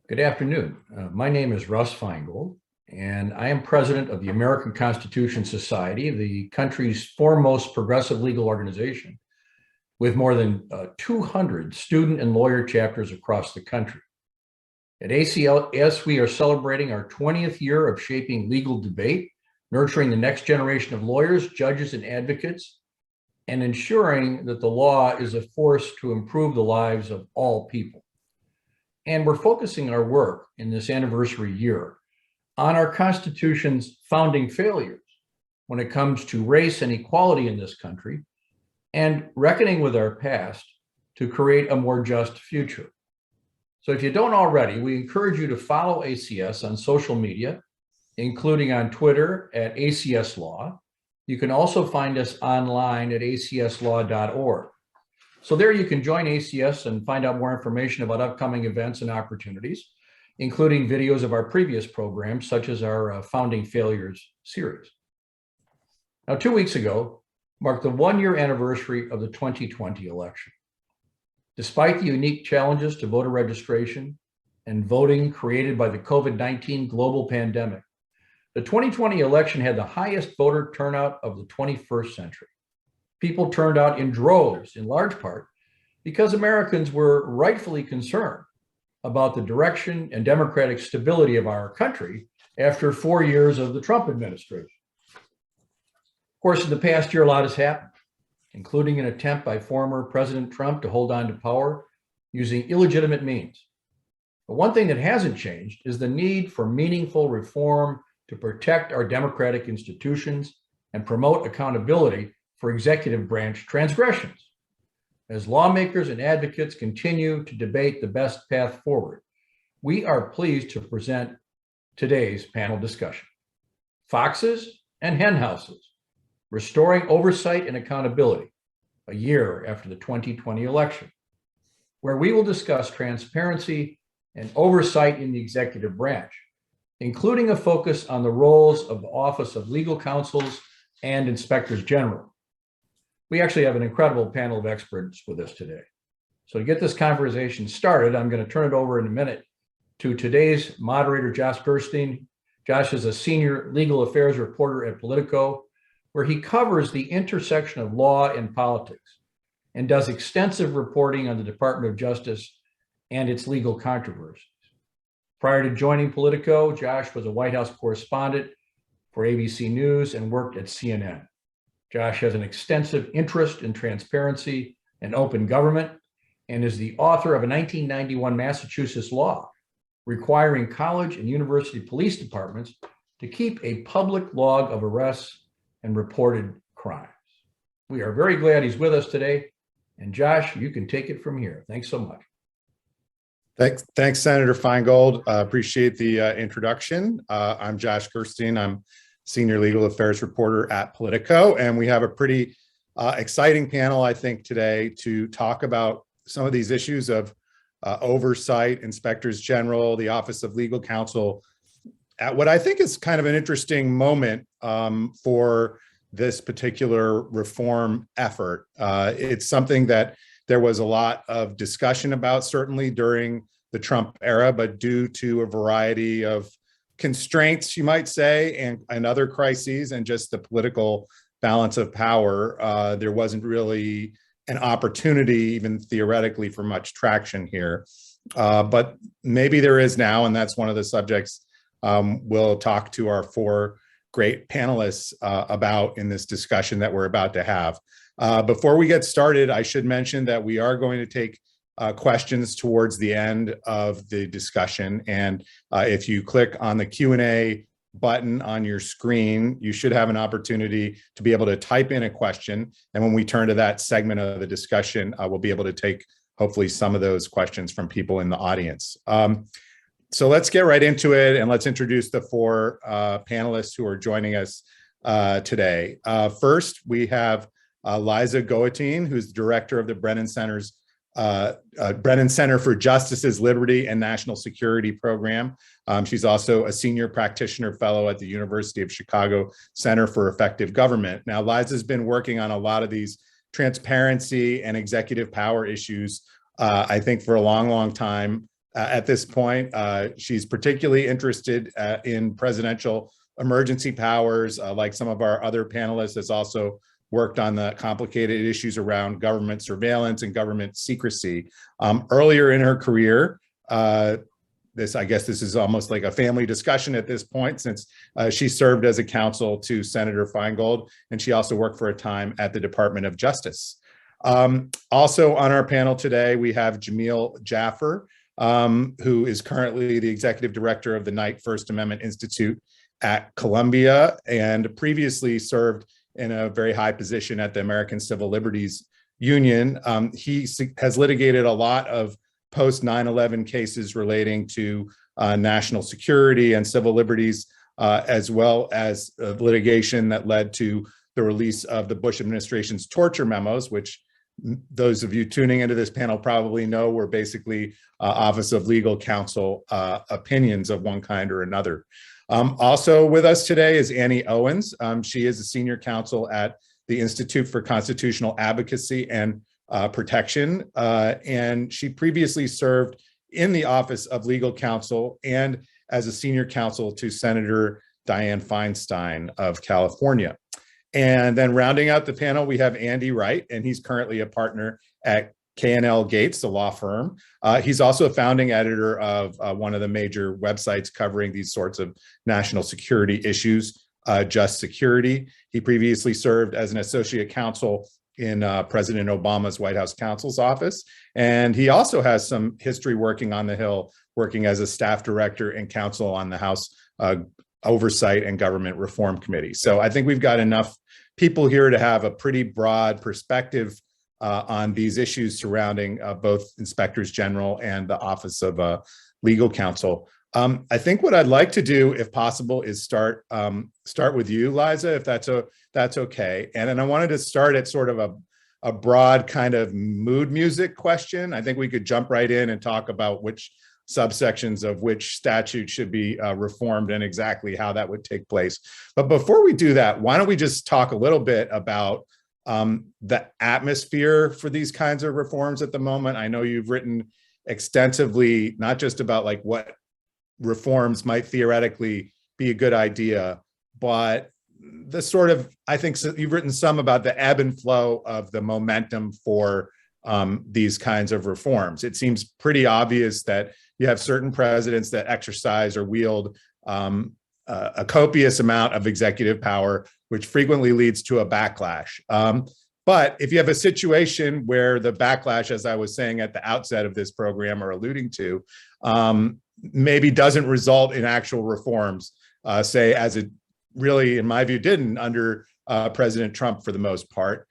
Good afternoon. My name is Russ Feingold, and I am president of the American Constitution Society, the country's foremost progressive legal organization, with more than 200 student and lawyer chapters across the country. At ACLS, we are celebrating our 20th year of shaping legal debate, nurturing the next generation of lawyers, judges, and advocates, and ensuring that the law is a force to improve the lives of all people. And we're focusing our work in this anniversary year on our Constitution's founding failures when it comes to race and equality in this country, and reckoning with our past to create a more just future. So if you don't already, we encourage you to follow ACS on social media, including on Twitter at ACS Law. You can also find us online at acslaw.org. So there you can join ACS and find out more information about upcoming events and opportunities, including videos of our previous programs, such as our Founding Failures series. Now, 2 weeks ago marked the one-year anniversary of the 2020 election. Despite the unique challenges to voter registration and voting created by the COVID-19 global pandemic, the 2020 election had the highest voter turnout of the 21st century. People turned out in droves, in large part, because Americans were rightfully concerned about the direction and democratic stability of our country after 4 years of the Trump administration. Of course, in the past year, a lot has happened, including an attempt by former President Trump to hold on to power using illegitimate means. But one thing that hasn't changed is the need for meaningful reform to protect our democratic institutions and promote accountability for executive branch transgressions. As lawmakers and advocates continue to debate the best path forward, we are pleased to present today's panel discussion. Foxes and Henhouses, Restoring Oversight and Accountability, a year after the 2020 election, where we will discuss transparency and oversight in the executive branch, including a focus on the roles of the Office of Legal Counsels and Inspectors General. We actually have an incredible panel of experts with us today. So to get this conversation started, I'm going to turn it over in a minute to today's moderator, Josh Gerstein. Josh is a senior legal affairs reporter at Politico, where he covers the intersection of law and politics and does extensive reporting on the Department of Justice and its legal controversies. Prior to joining Politico, Josh was a White House correspondent for ABC News and worked at CNN. Josh has an extensive interest in transparency and open government and is the author of a 1991 Massachusetts law requiring college and university police departments to keep a public log of arrests and reported crimes. We are very glad he's with us today. And Josh, you can take it from here. Thanks so much. Thanks, Senator Feingold. Appreciate the introduction. I'm Josh Gerstein. I'm senior legal affairs reporter at Politico, and we have a pretty exciting panel, I think, today to talk about some of these issues of oversight, inspectors general, the Office of Legal Counsel, at what I think is kind of an interesting moment for this particular reform effort. It's something that there was a lot of discussion about, certainly during the Trump era, but due to a variety of constraints, you might say, and other crises and just the political balance of power, there wasn't really an opportunity, even theoretically, for much traction here. But maybe there is now, and that's one of the subjects we'll talk to our four great panelists about in this discussion that we're about to have. Before we get started, I should mention that we are going to take questions towards the end of the discussion. And if you click on the Q&A button on your screen, you should have an opportunity to be able to type in a question. And when we turn to that segment of the discussion, we'll be able to take hopefully some of those questions from people in the audience. So let's get right into it, and let's introduce the four panelists who are joining us today. First, we have Liza Goateen, who's the director of the Brennan Center's Brennan Center for Justice's Liberty and National Security Program. She's also a senior practitioner fellow at the University of Chicago Center for Effective Government. Now, Liza's been working on a lot of these transparency and executive power issues, I think, for a long, long time, at this point. She's particularly interested in presidential emergency powers, like some of our other panelists, has also worked on the complicated issues around government surveillance and government secrecy. Earlier in her career, I guess this is almost like a family discussion at this point, since she served as a counsel to Senator Feingold, and she also worked for a time at the Department of Justice. Also on our panel today, we have Jamil Jaffer, who is currently the executive director of the Knight First Amendment Institute at Columbia, and previously served in a very high position at the American Civil Liberties Union. He has litigated a lot of post 9/11 cases relating to national security and civil liberties, as well as litigation that led to the release of the Bush administration's torture memos, which those of you tuning into this panel probably know were basically Office of Legal Counsel opinions of one kind or another. Also with us today is Annie Owens. She is a senior counsel at the Institute for Constitutional Advocacy and Protection, and she previously served in the Office of Legal Counsel and as a senior counsel to Senator Dianne Feinstein of California. And then rounding out the panel, we have Andy Wright, and he's currently a partner at K&L Gates, a law firm. He's also a founding editor of one of the major websites covering these sorts of national security issues, Just Security. He previously served as an associate counsel in President Obama's White House counsel's office. And he also has some history working on the Hill, working as a staff director and counsel on the House Oversight and Government Reform Committee. So I think we've got enough people here to have a pretty broad perspective on these issues surrounding both inspectors general and the Office of Legal Counsel. I think what I'd like to do, if possible, is start with you, Liza, if that's okay. And then I wanted to start at sort of a broad kind of mood music question. I think we could jump right in and talk about which subsections of which statute should be reformed and exactly how that would take place. But before we do that, why don't we just talk a little bit about the atmosphere for these kinds of reforms at the moment. I know you've written extensively, not just about like what reforms might theoretically be a good idea, but the sort of, I think you've written some about the ebb and flow of the momentum for these kinds of reforms. It seems pretty obvious that you have certain presidents that exercise or wield a copious amount of executive power, which frequently leads to a backlash. But if you have a situation where the backlash, as I was saying at the outset of this program or alluding to, maybe doesn't result in actual reforms, say as it really, in my view, didn't under President Trump for the most part.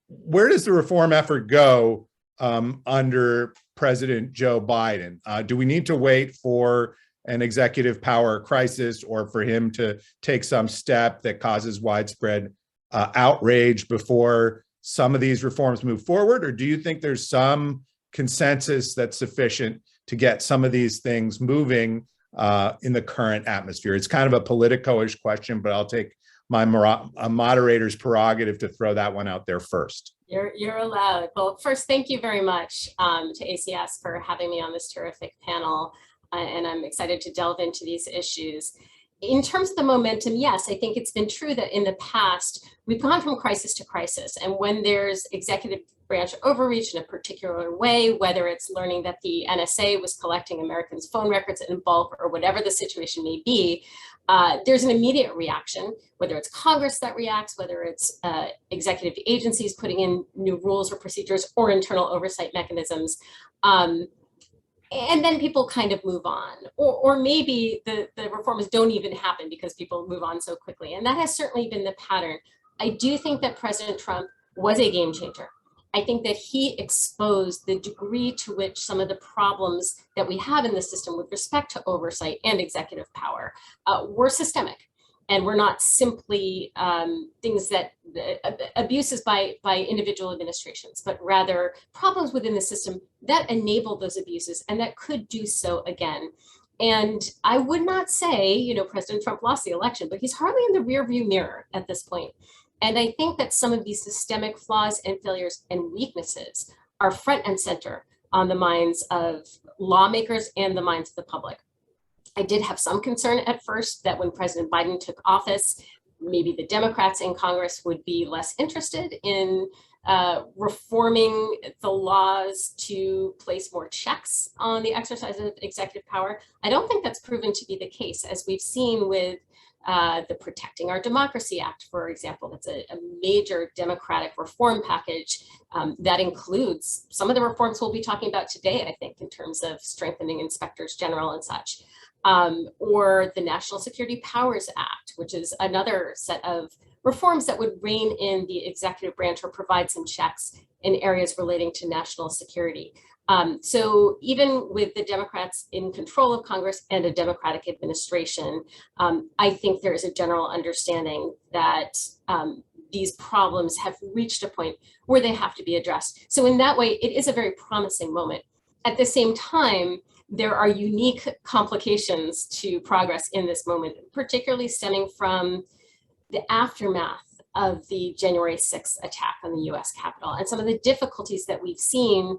Where does the reform effort go under President Joe Biden? Do we need to wait for an executive power crisis or for him to take some step that causes widespread outrage before some of these reforms move forward? Or do you think there's some consensus that's sufficient to get some of these things moving in the current atmosphere? It's kind of a politico-ish question, but I'll take my moderator's prerogative to throw that one out there first. You're allowed. Well, first, thank you very much to ACS for having me on this terrific panel. And I'm excited to delve into these issues. In terms of the momentum, yes, I think it's been true that in the past, we've gone from crisis to crisis. And when there's executive branch overreach in a particular way, whether it's learning that the NSA was collecting Americans' phone records in bulk or whatever the situation may be, there's an immediate reaction, whether it's Congress that reacts, whether it's executive agencies putting in new rules or procedures or internal oversight mechanisms. And then people kind of move on, or maybe the reforms don't even happen because people move on so quickly. And that has certainly been the pattern. I do think that President Trump was a game changer. I think that he exposed the degree to which some of the problems that we have in the system with respect to oversight and executive power were systemic. And we're not simply things that abuses by individual administrations, but rather problems within the system that enable those abuses and that could do so again. And I would not say, President Trump lost the election, but he's hardly in the rearview mirror at this point. And I think that some of these systemic flaws and failures and weaknesses are front and center on the minds of lawmakers and the minds of the public. I did have some concern at first that when President Biden took office, maybe the Democrats in Congress would be less interested in reforming the laws to place more checks on the exercise of executive power. I don't think that's proven to be the case, as we've seen with the Protecting Our Democracy Act, for example. That's a major Democratic reform package that includes some of the reforms we'll be talking about today, I think, in terms of strengthening inspectors general and such. Or the National Security Powers Act, which is another set of reforms that would rein in the executive branch or provide some checks in areas relating to national security. So even with the Democrats in control of Congress and a Democratic administration, I think there is a general understanding that these problems have reached a point where they have to be addressed. So in that way, it is a very promising moment. At the same time, there are unique complications to progress in this moment, particularly stemming from the aftermath of the January 6th attack on the US Capitol and some of the difficulties that we've seen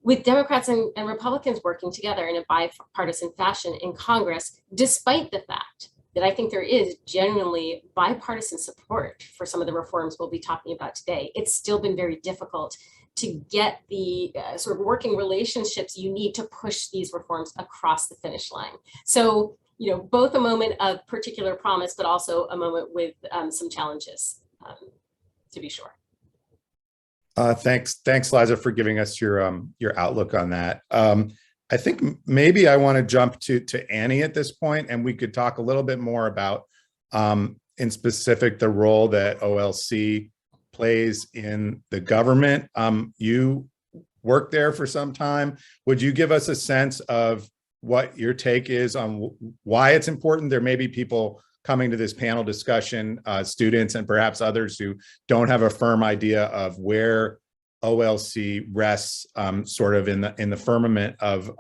with Democrats and Republicans working together in a bipartisan fashion in Congress, despite the fact that I think there is genuinely bipartisan support for some of the reforms we'll be talking about today. It's still been very difficult to get the sort of working relationships you need to push these reforms across the finish line. So, you know, both a moment of particular promise, but also a moment with some challenges, to be sure. Thanks, Liza, for giving us your outlook on that. I think maybe I want to jump to Annie at this point, and we could talk a little bit more about, in specific, the role that OLC plays in the government. You worked there for some time. Would you give us a sense of what your take is on why it's important? There may be people coming to this panel discussion, students and perhaps others who don't have a firm idea of where OLC rests sort of in the firmament of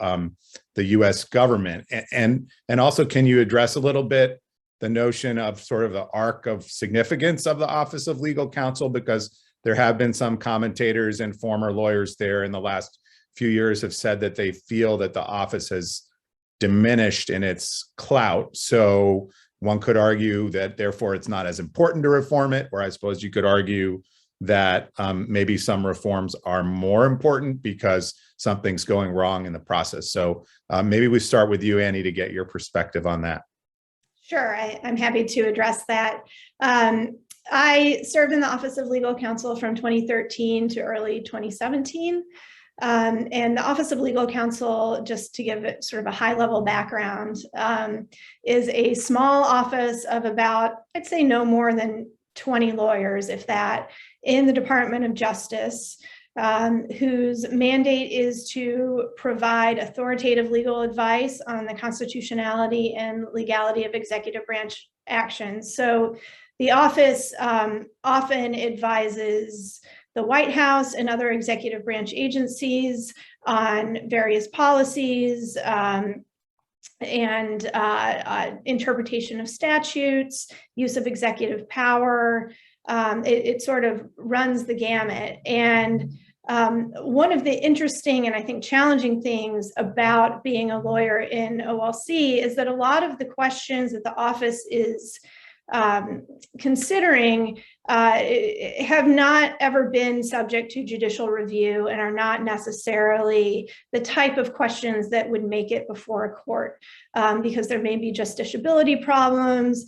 the US government. And also, can you address a little bit the notion of sort of the arc of significance of the Office of Legal Counsel, because there have been some commentators and former lawyers there in the last few years have said that they feel that the office has diminished in its clout. So one could argue that therefore it's not as important to reform it, or I suppose you could argue that maybe some reforms are more important because something's going wrong in the process. So maybe we start with you, Annie, to get your perspective on that. Sure, I'm happy to address that. I served in the Office of Legal Counsel from 2013 to early 2017. And the Office of Legal Counsel, just to give it sort of a high-level background, is a small office of about, I'd say no more than 20 lawyers, if that, in the Department of Justice, whose mandate is to provide authoritative legal advice on the constitutionality and legality of executive branch actions. So the office often advises the White House and other executive branch agencies on various policies and interpretation of statutes, use of executive power. It sort of runs the gamut. And one of the interesting and I think challenging things about being a lawyer in OLC is that a lot of the questions that the office is considering have not ever been subject to judicial review and are not necessarily the type of questions that would make it before a court, because there may be justiciability problems.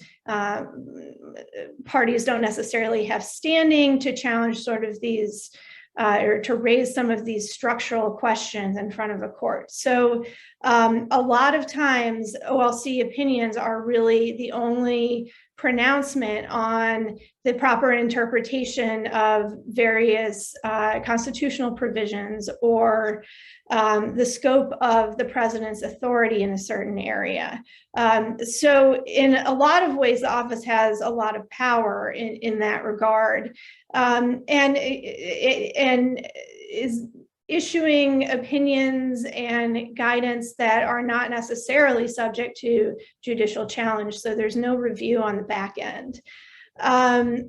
Parties don't necessarily have standing to challenge sort of these or to raise some of these structural questions in front of a court. So a lot of times OLC opinions are really the only pronouncement on the proper interpretation of various constitutional provisions or the scope of the president's authority in a certain area. So in a lot of ways, the office has a lot of power in that regard, and is issuing opinions and guidance that are not necessarily subject to judicial challenge. So there's no review on the back end. I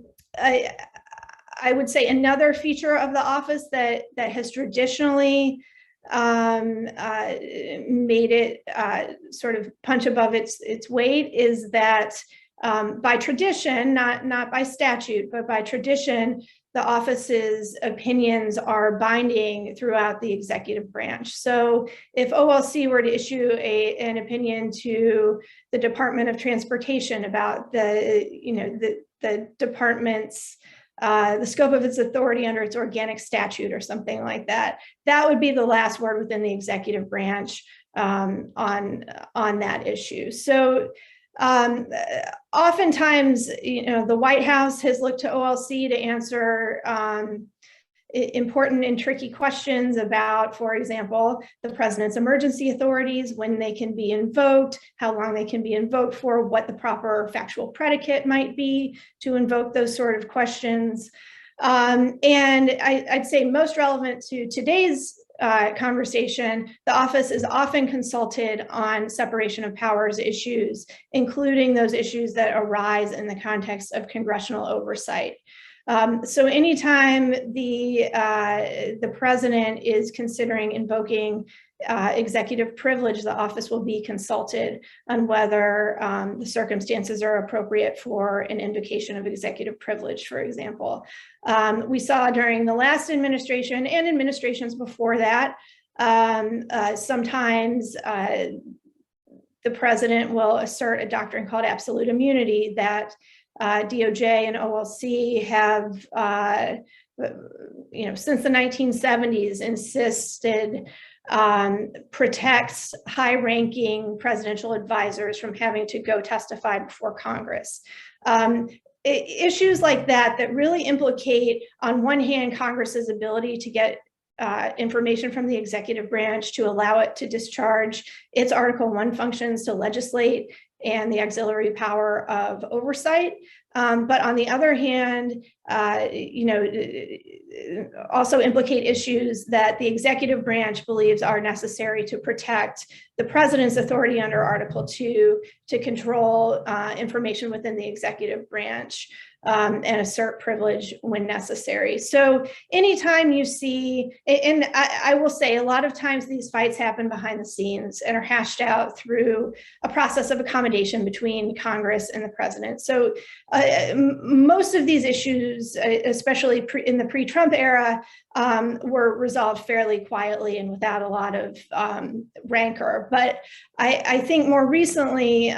would say another feature of the office that has traditionally made it sort of punch above its weight is that by tradition, not by statute, but by tradition, the office's opinions are binding throughout the executive branch. So if OLC were to issue an opinion to the Department of Transportation about the department's the scope of its authority under its organic statute or something like that, that would be the last word within the executive branch on that issue. So oftentimes, the White House has looked to OLC to answer important and tricky questions about, for example, the president's emergency authorities, when they can be invoked, how long they can be invoked for, what the proper factual predicate might be to invoke those sort of questions. And I'd say most relevant to today's conversation, the office is often consulted on separation of powers issues, including those issues that arise in the context of congressional oversight. So anytime the president is considering invoking executive privilege, the office will be consulted on whether the circumstances are appropriate for an invocation of executive privilege, for example. We saw during the last administration and administrations before that, sometimes the president will assert a doctrine called absolute immunity that DOJ and OLC have, since the 1970s insisted protects high-ranking presidential advisors from having to go testify before Congress. Issues like that really implicate, on one hand, Congress's ability to get information from the executive branch to allow it to discharge its Article I functions to legislate and the auxiliary power of oversight. But on the other hand, also implicate issues that the executive branch believes are necessary to protect the president's authority under Article II to control information within the executive branch and assert privilege when necessary. So anytime you see, and I will say a lot of times these fights happen behind the scenes and are hashed out through a process of accommodation between Congress and the president. So most of these issues, especially in the pre-Trump era, were resolved fairly quietly and without a lot of rancor. But I think more recently,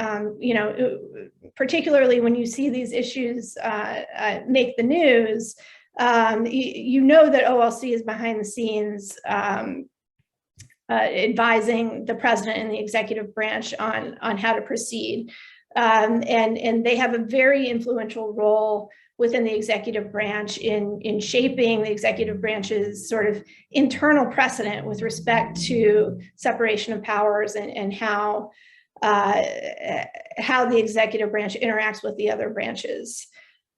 particularly when you see these issues make the news, you know that OLC is behind the scenes advising the president and the executive branch on how to proceed. And they have a very influential role within the executive branch in shaping the executive branch's sort of internal precedent with respect to separation of powers and how the executive branch interacts with the other branches.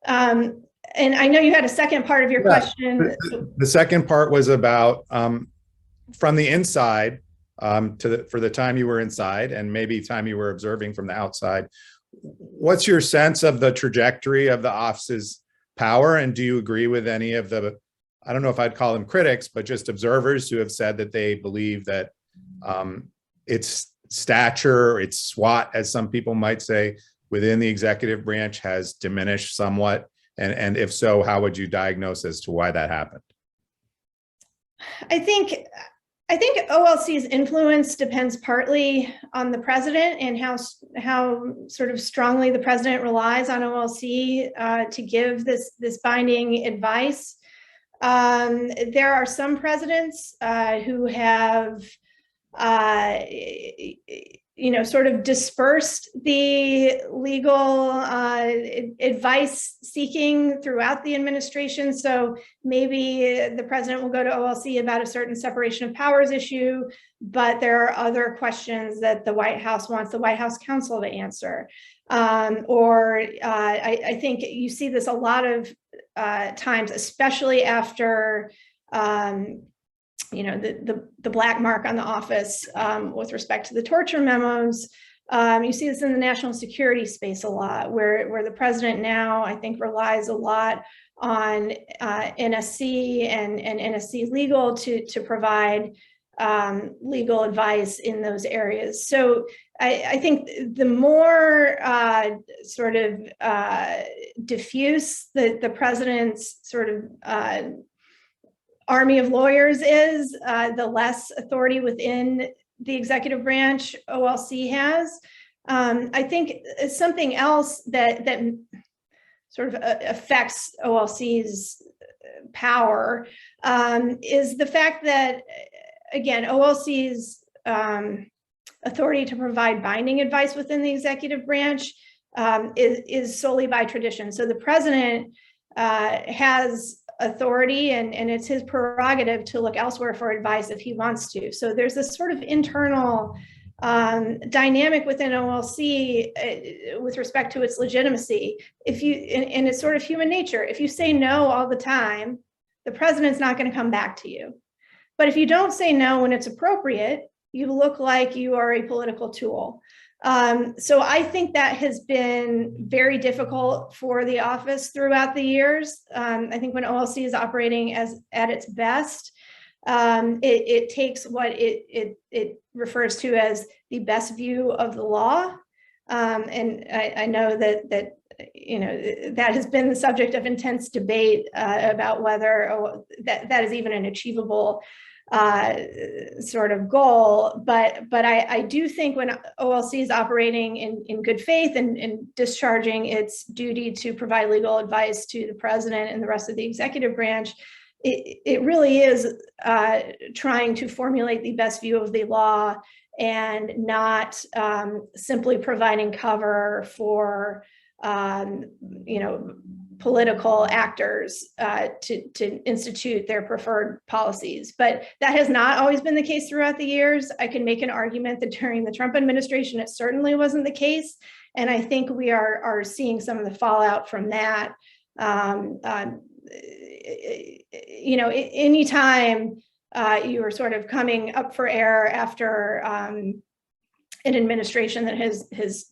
And I know you had a second part of your question. The second part was about from the inside for the time you were inside and maybe time you were observing from the outside. What's your sense of the trajectory of the office's power? And do you agree with any of the, I don't know if I'd call them critics, but just observers who have said that they believe that its stature, its SWAT, as some people might say, within the executive branch has diminished somewhat? And if so, how would you diagnose as to why that happened? I think OLC's influence depends partly on the president and how sort of strongly the president relies on OLC to give this binding advice. There are some presidents who have sort of dispersed the legal advice seeking throughout the administration. So maybe the president will go to OLC about a certain separation of powers issue, but there are other questions that the White House wants the White House counsel to answer. I think you see this a lot of times, especially after the black mark on the office with respect to the torture memos. You see this in the national security space a lot, where the president now, I think, relies a lot on NSC and NSC legal to provide legal advice in those areas. So I think the more sort of diffuse the president's sort of army of lawyers is, the less authority within the executive branch OLC has. I think something else that sort of affects OLC's power is the fact that, again, OLC's authority to provide binding advice within the executive branch is solely by tradition. So the president has authority and it's his prerogative to look elsewhere for advice if he wants to. So there's this sort of internal dynamic within OLC with respect to its legitimacy. If you, and it's sort of human nature, if you say no all the time, the president's not going to come back to you. But if you don't say no when it's appropriate, you look like you are a political tool. So I think that has been very difficult for the office throughout the years. I think when OLC is operating at its best, it takes what it refers to as the best view of the law. And I know that you know, that has been the subject of intense debate about whether that is even an achievable sort of goal, but I do think when OLC is operating in good faith and discharging its duty to provide legal advice to the president and the rest of the executive branch, it really is trying to formulate the best view of the law and not simply providing cover for you know, political actors to institute their preferred policies. But that has not always been the case throughout the years. I can make an argument that during the Trump administration, it certainly wasn't the case. And I think we are seeing some of the fallout from that. You know, anytime you are sort of coming up for air after an administration that has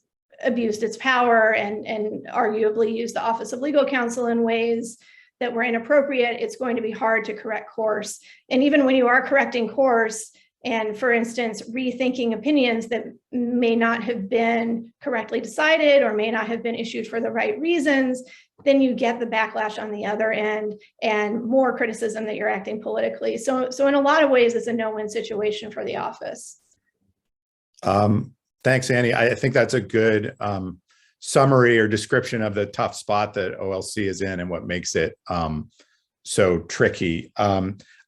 abused its power and arguably used the Office of Legal Counsel in ways that were inappropriate, it's going to be hard to correct course. And even when you are correcting course, and for instance, rethinking opinions that may not have been correctly decided or may not have been issued for the right reasons, then you get the backlash on the other end and more criticism that you're acting politically. So in a lot of ways, it's a no-win situation for the office. Thanks, Annie. I think that's a good summary or description of the tough spot that OLC is in and what makes it so tricky.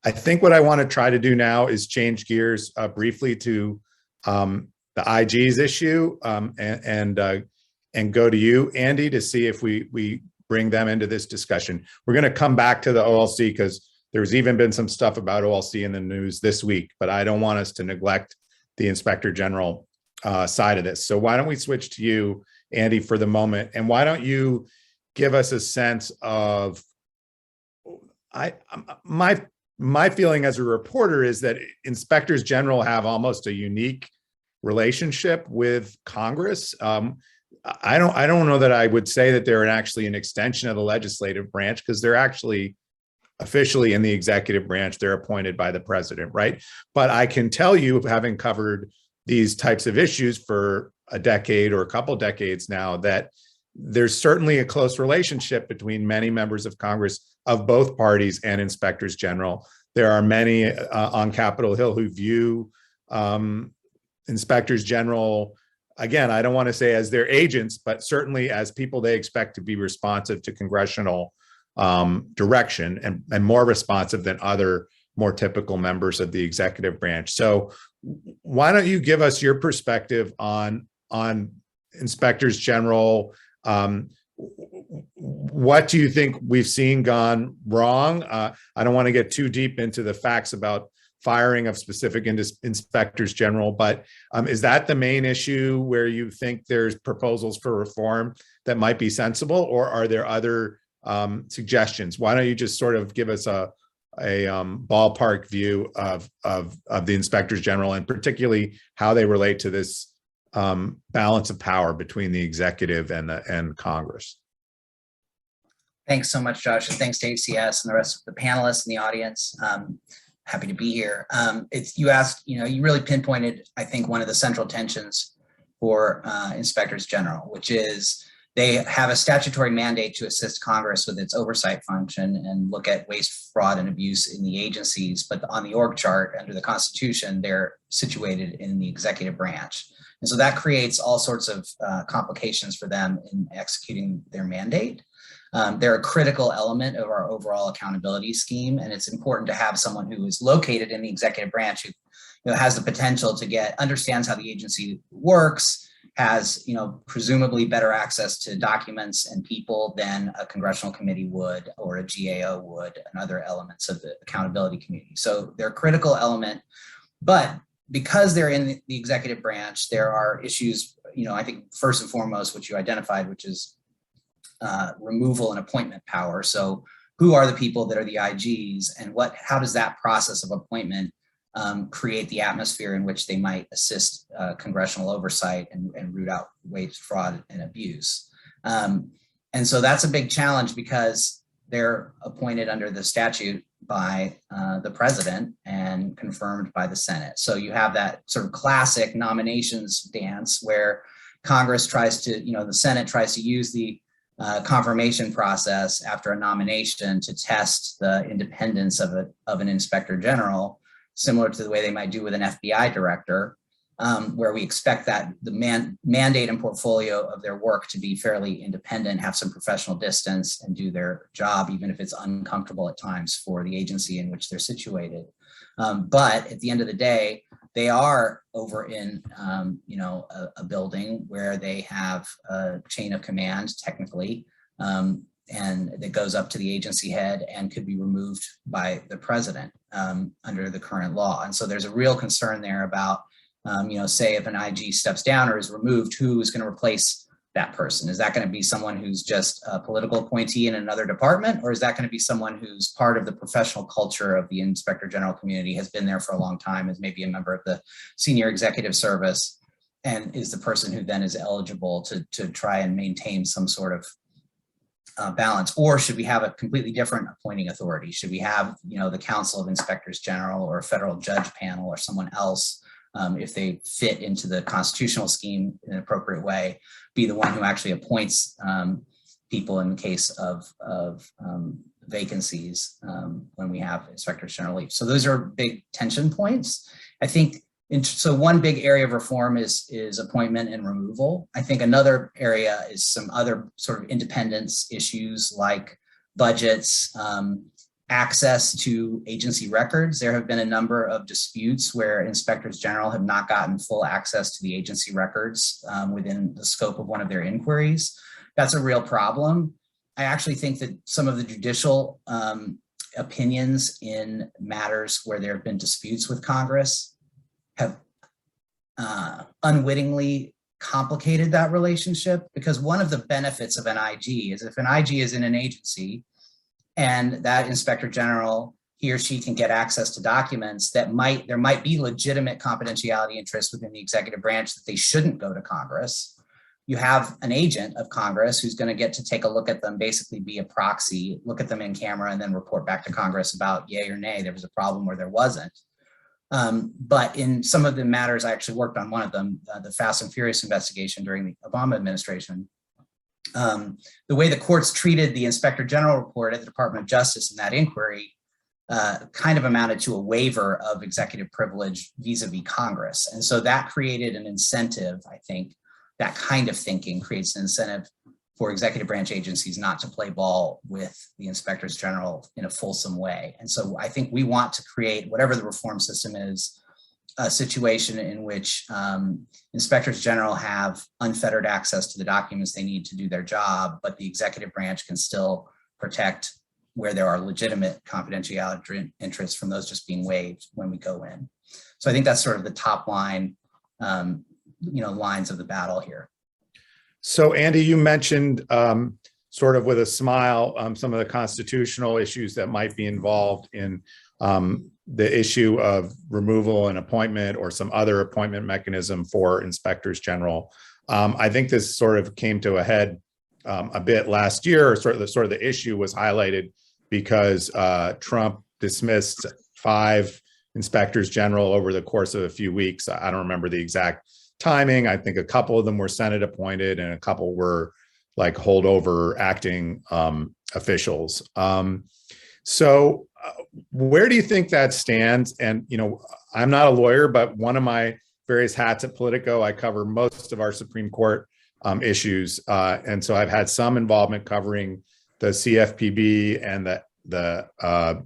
I think what I want to try to do now is change gears briefly to the IG's issue and go to you, Andy, to see if we bring them into this discussion. We're going to come back to the OLC because there's even been some stuff about OLC in the news this week, but I don't want us to neglect the Inspector General side of this. So why don't we switch to you, Andy, for the moment, and why don't you give us a sense of my feeling as a reporter is that inspectors general have almost a unique relationship with Congress. I don't know that I would say that they're actually an extension of the legislative branch, because they're actually officially in the executive branch. They're appointed by the president, right? But I can tell you, having covered these types of issues for a decade or a couple decades now, that there's certainly a close relationship between many members of Congress of both parties and inspectors general. There are many on Capitol Hill who view inspectors general, again, I don't want to say as their agents, but certainly as people they expect to be responsive to congressional direction and more responsive than other more typical members of the executive branch. So why don't you give us your perspective on inspectors general? What do you think we've seen gone wrong? I don't want to get too deep into the facts about firing of specific inspectors general, but is that the main issue where you think there's proposals for reform that might be sensible, or are there other suggestions? Why don't you just sort of give us a ballpark view of the inspectors general, and particularly how they relate to this balance of power between the executive and Congress? Thanks so much, Josh, and thanks to ACS and the rest of the panelists in the audience. Happy to be here. You asked, you really pinpointed, I think, one of the central tensions for inspectors general, which is they have a statutory mandate to assist Congress with its oversight function and look at waste, fraud, and abuse in the agencies. But on the org chart under the Constitution, they're situated in the executive branch. And so that creates all sorts of complications for them in executing their mandate. They're a critical element of our overall accountability scheme, and it's important to have someone who is located in the executive branch who has the potential to understands how the agency works, has presumably better access to documents and people than a congressional committee would or a GAO would, and other elements of the accountability community. So they're a critical element, but because they're in the executive branch, there are issues, I think first and foremost, which you identified, which is removal and appointment power. So who are the people that are the IGs, and how does that process of appointment create the atmosphere in which they might assist congressional oversight and root out waste, fraud, and abuse. And so that's a big challenge because they're appointed under the statute by the president and confirmed by the Senate. So you have that sort of classic nominations dance where Congress tries to, the Senate tries to use the confirmation process after a nomination to test the independence of an inspector general, similar to the way they might do with an FBI director, where we expect that the mandate and portfolio of their work to be fairly independent, have some professional distance, and do their job, even if it's uncomfortable at times for the agency in which they're situated. But at the end of the day, they are over in a building where they have a chain of command, technically, and that goes up to the agency head and could be removed by the president under the current law. And so there's a real concern there about, say if an IG steps down or is removed, who is going to replace that person? Is that going to be someone who's just a political appointee in another department, or is that going to be someone who's part of the professional culture of the inspector general community, has been there for a long time, is maybe a member of the senior executive service, and is the person who then is eligible to try and maintain some sort of balance? Or should we have a completely different appointing authority? Should we have, the Council of Inspectors General or a federal judge panel or someone else, if they fit into the constitutional scheme in an appropriate way, be the one who actually appoints people in the case of vacancies when we have inspectors general leave? So those are big tension points. I think, so one big area of reform is appointment and removal. I think another area is some other sort of independence issues like budgets, access to agency records. There have been a number of disputes where inspectors general have not gotten full access to the agency records within the scope of one of their inquiries. That's a real problem. I actually think that some of the judicial opinions in matters where there have been disputes with Congress have unwittingly complicated that relationship, because one of the benefits of an IG is if an IG is in an agency and that inspector general, he or she can get access to documents that there might be legitimate confidentiality interests within the executive branch that they shouldn't go to Congress. You have an agent of Congress who's going to get to take a look at them, basically be a proxy, look at them in camera, and then report back to Congress about yay or nay, there was a problem or there wasn't. But in some of the matters, I actually worked on one of them, the Fast and Furious investigation during the Obama administration. The way the courts treated the Inspector General report at the Department of Justice in that inquiry kind of amounted to a waiver of executive privilege vis-a-vis Congress. And so that created an incentive, I think, that kind of thinking creates an incentive for executive branch agencies not to play ball with the inspectors general in a fulsome way. And so I think we want to create, whatever the reform system is, a situation in which inspectors general have unfettered access to the documents they need to do their job, but the executive branch can still protect where there are legitimate confidentiality interests from those just being waived when we go in. So I think that's sort of the top line, lines of the battle here. So Andy, you mentioned sort of with a smile, some of the constitutional issues that might be involved in the issue of removal and appointment or some other appointment mechanism for inspectors general. I think this sort of came to a head a bit last year, or sort of the issue was highlighted because Trump dismissed 5 inspectors general over the course of a few weeks. I don't remember the exact timing. I think a couple of them were Senate appointed and a couple were like holdover acting officials. So where do you think that stands? And, I'm not a lawyer, but one of my various hats at Politico, I cover most of our Supreme Court issues. And so I've had some involvement covering the CFPB and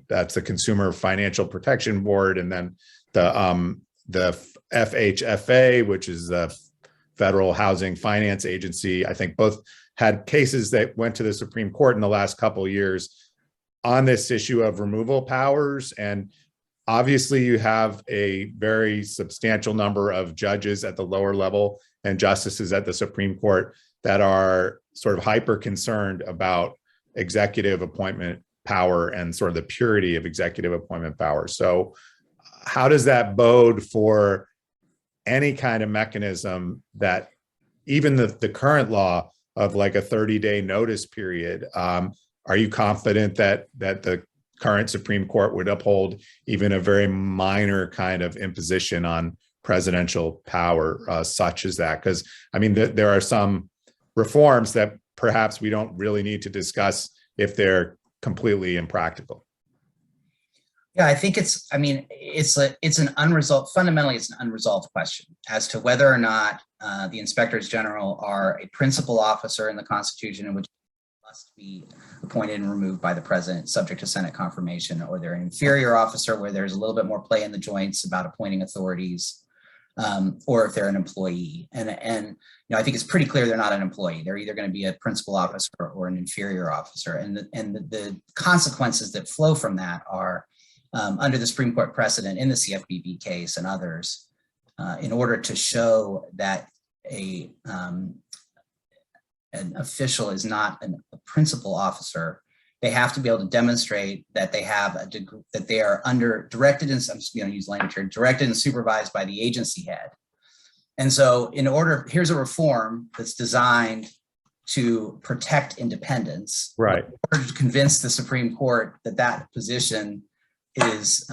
that's the Consumer Financial Protection Board, and then the FHFA, which is the Federal Housing Finance Agency. I think both had cases that went to the Supreme Court in the last couple of years on this issue of removal powers. And obviously you have a very substantial number of judges at the lower level and justices at the Supreme Court that are sort of hyper concerned about executive appointment power and sort of the purity of executive appointment power. So how does that bode for any kind of mechanism that even the current law of like a 30-day notice period, are you confident that the current Supreme Court would uphold even a very minor kind of imposition on presidential power such as that? Because I mean, there are some reforms that perhaps we don't really need to discuss if they're completely impractical. Yeah, I think fundamentally it's an unresolved question as to whether or not the inspectors general are a principal officer in the Constitution, in which must be appointed and removed by the president, subject to Senate confirmation, or they're an inferior officer where there's a little bit more play in the joints about appointing authorities, or if they're an employee. And I think it's pretty clear they're not an employee. They're either going to be a principal officer or an inferior officer. And the consequences that flow from that are, under the Supreme Court precedent in the CFPB case and others, in order to show that an official is not a principal officer, they have to be able to demonstrate that they have that they are directed and, I'm just going to use language here, directed and supervised by the agency head. And so here's a reform that's designed to protect independence, right? In order to convince the Supreme Court that position is,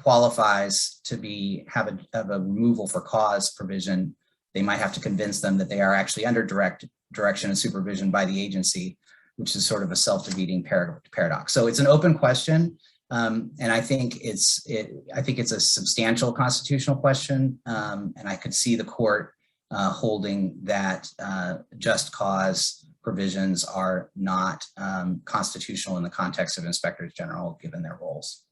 qualifies to have a removal for cause provision. They might have to convince them that they are actually under direction and supervision by the agency, which is sort of a self-defeating paradox. So it's an open question, and I think it's a substantial constitutional question, and I could see the court holding that just cause provisions are not constitutional in the context of inspectors general, given their roles.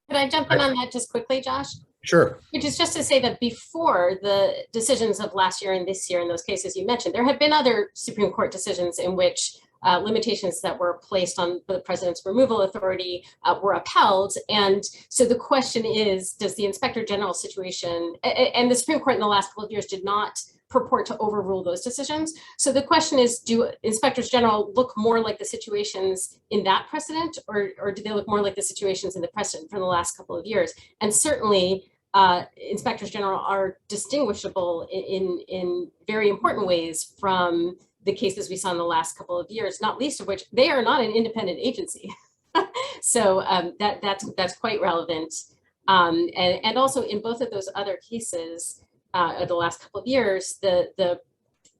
Could I jump in on that just quickly, Josh? Sure. Which is just to say that before the decisions of last year and this year, in those cases you mentioned, there have been other Supreme Court decisions in which limitations that were placed on the president's removal authority were upheld. And so the question is, does the Inspector General situation, and the Supreme Court in the last couple of years did not purport to overrule those decisions. So the question is, do inspectors general look more like the situations in that precedent, or do they look more like the situations in the precedent from the last couple of years? And certainly inspectors general are distinguishable in very important ways from the cases we saw in the last couple of years, not least of which they are not an independent agency. So that's quite relevant. And also in both of those other cases, the last couple of years, the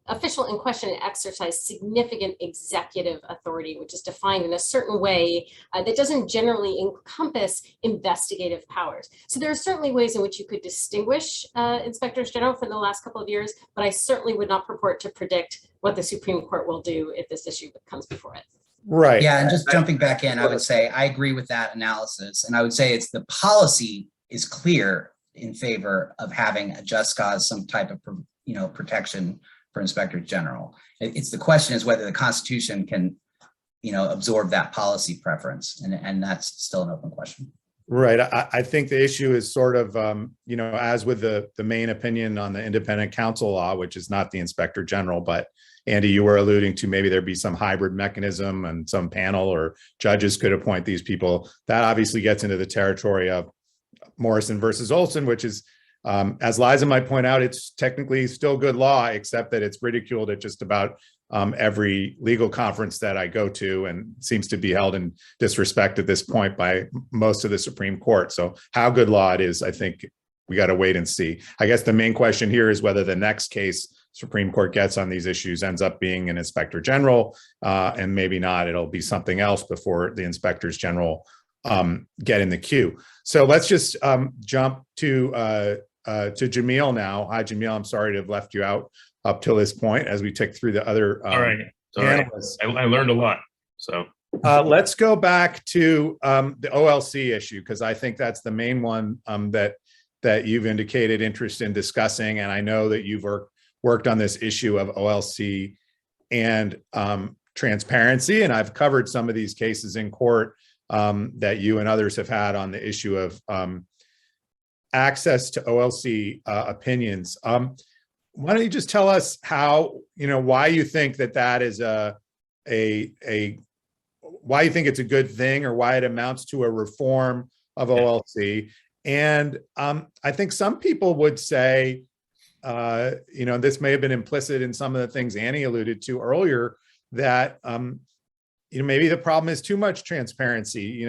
official in question exercised significant executive authority, which is defined in a certain way that doesn't generally encompass investigative powers. So there are certainly ways in which you could distinguish inspectors general from the last couple of years, but I certainly would not purport to predict what the Supreme Court will do if this issue comes before it. Right. Yeah, and just jumping back in, I would say I agree with that analysis, and I would say it's the policy is clear in favor of having a just cause, some type of protection for inspectors general. It's the question is whether the Constitution can absorb that policy preference, and that's still an open question. Right. I think the issue is sort of as with the main opinion on the independent counsel law, which is not the inspector general, but Andy, you were alluding to maybe there'd be some hybrid mechanism and some panel or judges could appoint these people. That obviously gets into the territory of Morrison versus Olson, which is As Liza might point out, it's technically still good law, except that it's ridiculed at just about every legal conference that I go to, and seems to be held in disrespect at this point by most of the Supreme Court. So how good law it is, I think we got to wait and see. I guess the main question here is whether the next case Supreme Court gets on these issues ends up being an inspector general, and maybe not. It'll be something else before the inspectors general get in the queue. So let's just jump to Jamil now. Hi, Jamil. I'm sorry to have left you out up till this point as we tick through the other all right. I learned a lot. So let's go back to the OLC issue, because I think that's the main one that you've indicated interest in discussing. And I know that you've worked on this issue of OLC and transparency. And I've covered some of these cases in court that you and others have had on the issue of access to OLC opinions. Why don't you just tell us how, why you think that is why you think it's a good thing, or why it amounts to a reform of OLC. And I think some people would say, this may have been implicit in some of the things Annie alluded to earlier, that maybe the problem is too much transparency.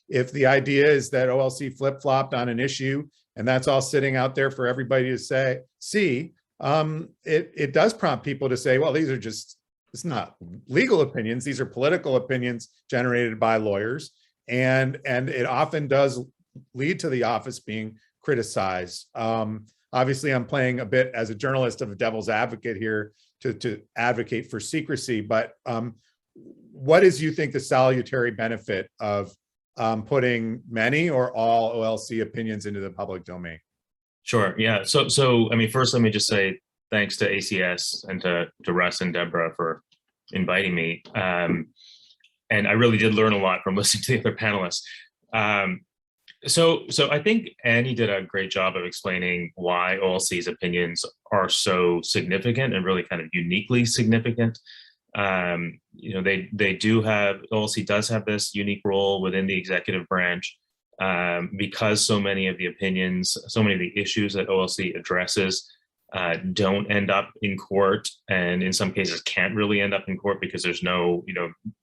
If the idea is that OLC flip-flopped on an issue and that's all sitting out there for everybody to see, it does prompt people to say, well, it's not legal opinions, these are political opinions generated by lawyers. And it often does lead to the office being criticized. Obviously, I'm playing a bit as a journalist of a devil's advocate here to advocate for secrecy, but what is, you think, the salutary benefit of putting many or all OLC opinions into the public domain? Sure. Yeah. So I mean, first, let me just say thanks to ACS and to Russ and Deborah for inviting me. And I really did learn a lot from listening to the other panelists. So I think Annie did a great job of explaining why OLC's opinions are so significant and really kind of uniquely significant. They do have, OLC does have this unique role within the executive branch, because so many of the opinions, so many of the issues that OLC addresses don't end up in court, and in some cases can't really end up in court because there's no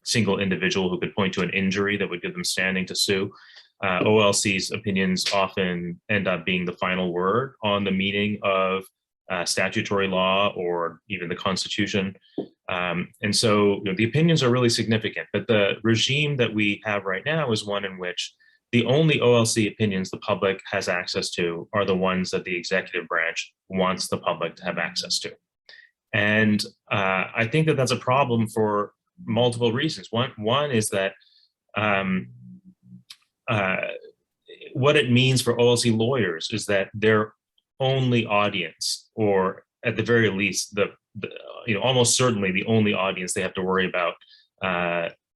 single individual who could point to an injury that would give them standing to sue. OLC's opinions often end up being the final word on the meaning of statutory law or even the Constitution. And so the opinions are really significant, but the regime that we have right now is one in which the only OLC opinions the public has access to are the ones that the executive branch wants the public to have access to. And I think that that's a problem for multiple reasons. One is that what it means for OLC lawyers is that their only audience, or at the very least, almost certainly the only audience they have to worry about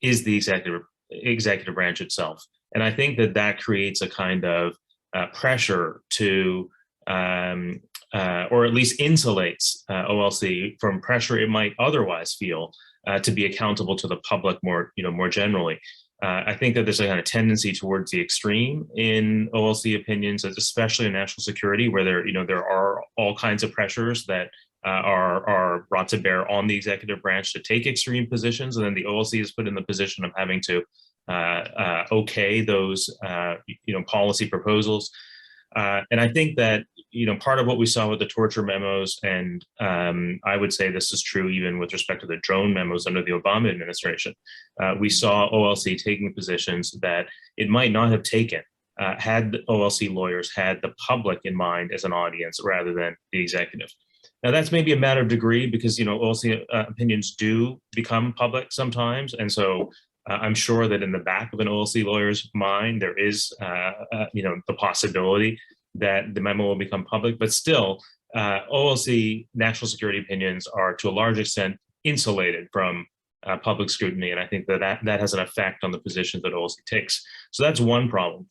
is the executive branch itself. And I think that creates a kind of pressure to, or at least insulates OLC from pressure it might otherwise feel to be accountable to the public more generally. I think that there's a kind of tendency towards the extreme in OLC opinions, especially in national security, where there are all kinds of pressures that are brought to bear on the executive branch to take extreme positions, and then the OLC is put in the position of having to okay those policy proposals. And I think that part of what we saw with the torture memos, and I would say this is true even with respect to the drone memos under the Obama administration, we saw OLC taking positions that it might not have taken had the OLC lawyers had the public in mind as an audience rather than the executive. Now, that's maybe a matter of degree, because OLC opinions do become public sometimes, and so I'm sure that in the back of an OLC lawyer's mind, there is, the possibility that the memo will become public. But still, OLC national security opinions are to a large extent insulated from public scrutiny, and I think that has an effect on the positions that OLC takes. So that's one problem.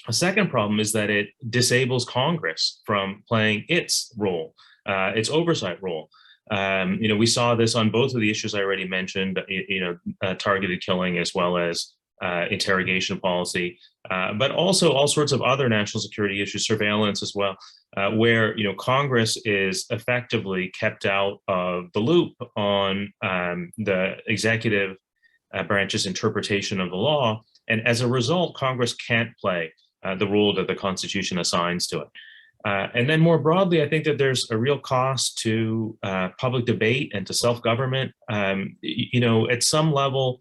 A second problem is that it disables Congress from playing its role, its oversight role. We saw this on both of the issues I already mentioned, targeted killing as well as interrogation policy, but also all sorts of other national security issues, surveillance as well. where Congress is effectively kept out of the loop on the executive branch's interpretation of the law, and as a result, Congress can't play the role that the Constitution assigns to it. And then more broadly, I think that there's a real cost to public debate and to self-government. At some level,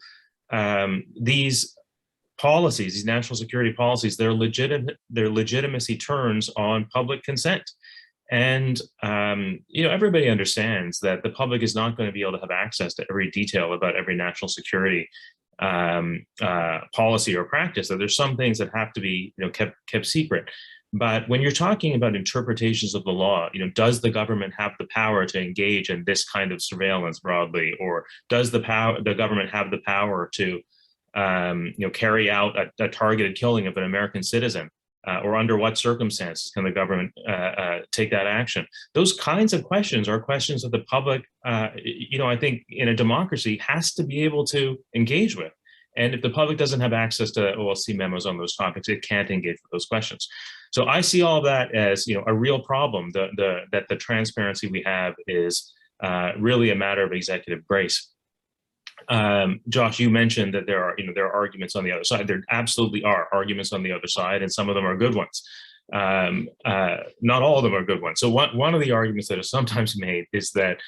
these policies, these national security policies, their legitimacy turns on public consent. And everybody understands that the public is not going to be able to have access to every detail about every national security policy or practice. That there's some things that have to be kept secret. But when you're talking about interpretations of the law, does the government have the power to engage in this kind of surveillance broadly, or does the government have the power to carry out a targeted killing of an American citizen, or under what circumstances can the government take that action? Those kinds of questions are questions that the public, I think in a democracy has to be able to engage with. And if the public doesn't have access to OLC memos on those topics, it can't engage with those questions. So I see all of that as a real problem. That the transparency we have is really a matter of executive grace. Josh, you mentioned that there are arguments on the other side. There absolutely are arguments on the other side, and some of them are good ones. Not all of them are good ones. So one of the arguments that is sometimes made is that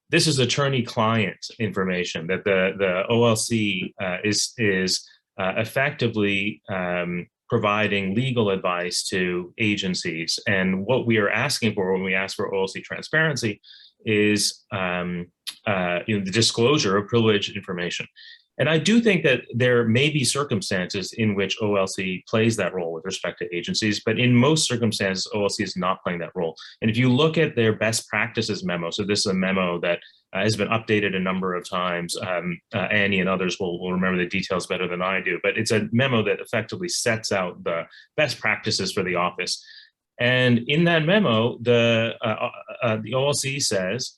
this is attorney-client information, that the OLC is effectively providing legal advice to agencies. And what we are asking for when we ask for OLC transparency is the disclosure of privileged information. And I do think that there may be circumstances in which OLC plays that role with respect to agencies, but in most circumstances, OLC is not playing that role. And if you look at their best practices memo, so this is a memo that has been updated a number of times. Annie and others will remember the details better than I do, but it's a memo that effectively sets out the best practices for the office. And in that memo, the OLC says,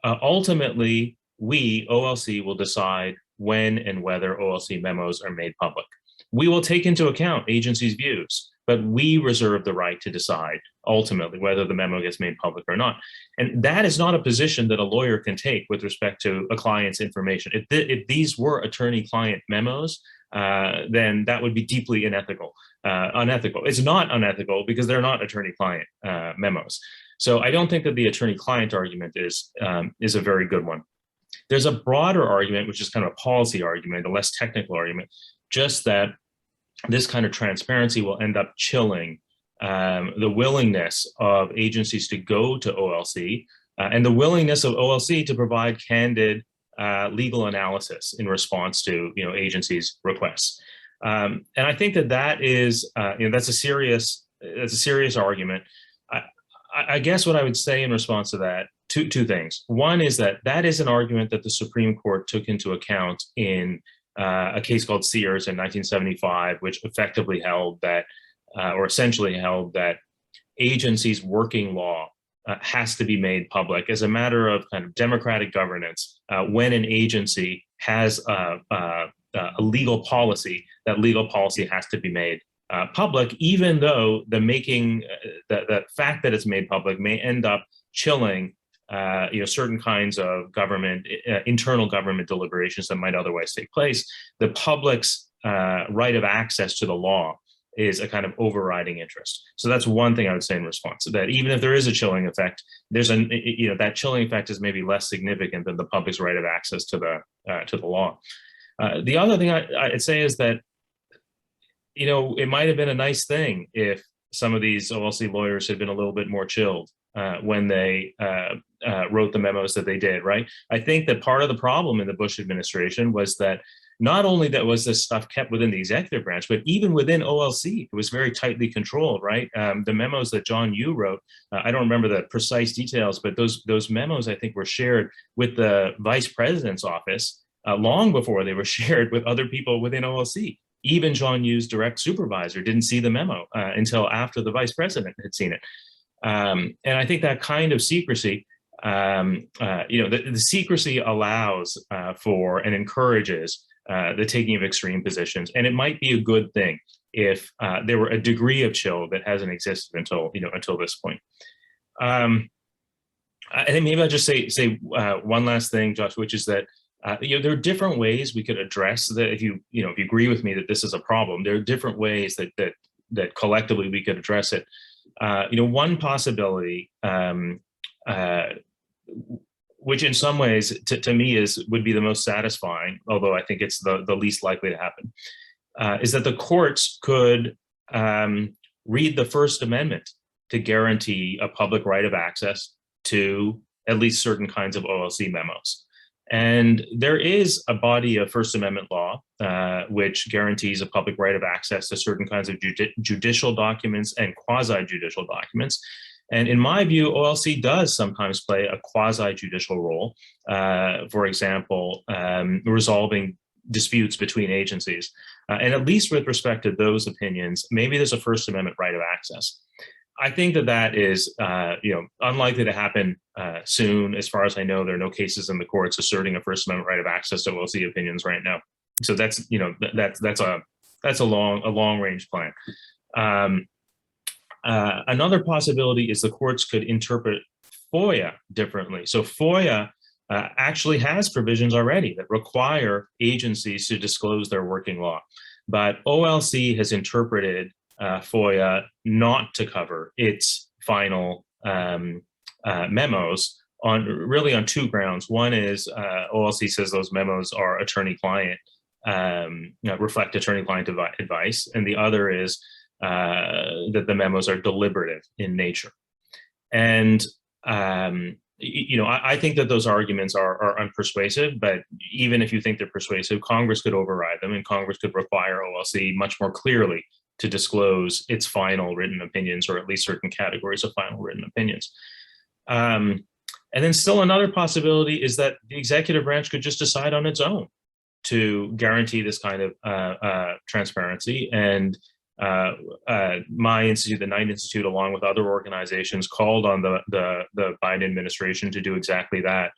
ultimately, we, OLC, will decide when and whether OLC memos are made public. We will take into account agencies' views, but we reserve the right to decide ultimately whether the memo gets made public or not. And that is not a position that a lawyer can take with respect to a client's information. If these were attorney-client memos, then that would be deeply unethical. It's not unethical because they're not attorney-client memos. So I don't think that the attorney-client argument is a very good one. There's a broader argument, which is kind of a policy argument, a less technical argument, just that this kind of transparency will end up chilling the willingness of agencies to go to OLC and the willingness of OLC to provide candid legal analysis in response to agencies' requests. And I think that is that's a serious argument. I guess what I would say in response to that, two things. One is that is an argument that the Supreme Court took into account in a case called Sears in 1975, which effectively held that, or essentially held that agencies' working law has to be made public as a matter of kind of democratic governance. When an agency has a legal policy, that legal policy has to be made public, even though the fact that it's made public may end up chilling certain kinds of internal government deliberations that might otherwise take place. The public's right of access to the law is a kind of overriding interest. So that's one thing I would say in response to that. Even if there is a chilling effect, that chilling effect is maybe less significant than the public's right of access to the law. The other thing I'd say is that it might have been a nice thing if some of these OLC lawyers had been a little bit more chilled when they wrote the memos that they did, right? I think that part of the problem in the Bush administration was that not only that was this stuff kept within the executive branch, but even within OLC, it was very tightly controlled, right? The memos that John Yoo wrote, I don't remember the precise details, but those memos I think were shared with the vice president's office long before they were shared with other people within OLC. Even John Yoo's direct supervisor didn't see the memo until after the vice president had seen it. And I think that kind of secrecy, the secrecy allows for and encourages the taking of extreme positions, and it might be a good thing. if there were a degree of chill that hasn't existed until this point. I think maybe I'll just say one last thing, Josh, which is that there are different ways we could address that. If you agree with me that this is a problem, there are different ways that collectively we could address it. One possibility, which in some ways to me would be the most satisfying, although I think it's the least likely to happen, is that the courts could read the First Amendment to guarantee a public right of access to at least certain kinds of OLC memos. And there is a body of First Amendment law which guarantees a public right of access to certain kinds of judicial documents and quasi-judicial documents. And in my view, OLC does sometimes play a quasi-judicial role, for example, resolving disputes between agencies. And at least with respect to those opinions, maybe there's a First Amendment right of access. I think that is, unlikely to happen soon. As far as I know, there are no cases in the courts asserting a First Amendment right of access to OLC opinions right now. So that's a long range plan. Another possibility is the courts could interpret FOIA differently. So FOIA actually has provisions already that require agencies to disclose their working law, but OLC has interpreted FOIA not to cover its final memos on two grounds. One is OLC says those memos are attorney-client, reflect attorney-client advice, and the other is that the memos are deliberative in nature. And I think that those arguments are unpersuasive, but even if you think they're persuasive, Congress could override them, and Congress could require OLC much more clearly to disclose its final written opinions, or at least certain categories of final written opinions. And then still another possibility is that the executive branch could just decide on its own to guarantee this kind of transparency. And my institute, the Knight Institute, along with other organizations, called on the Biden administration to do exactly that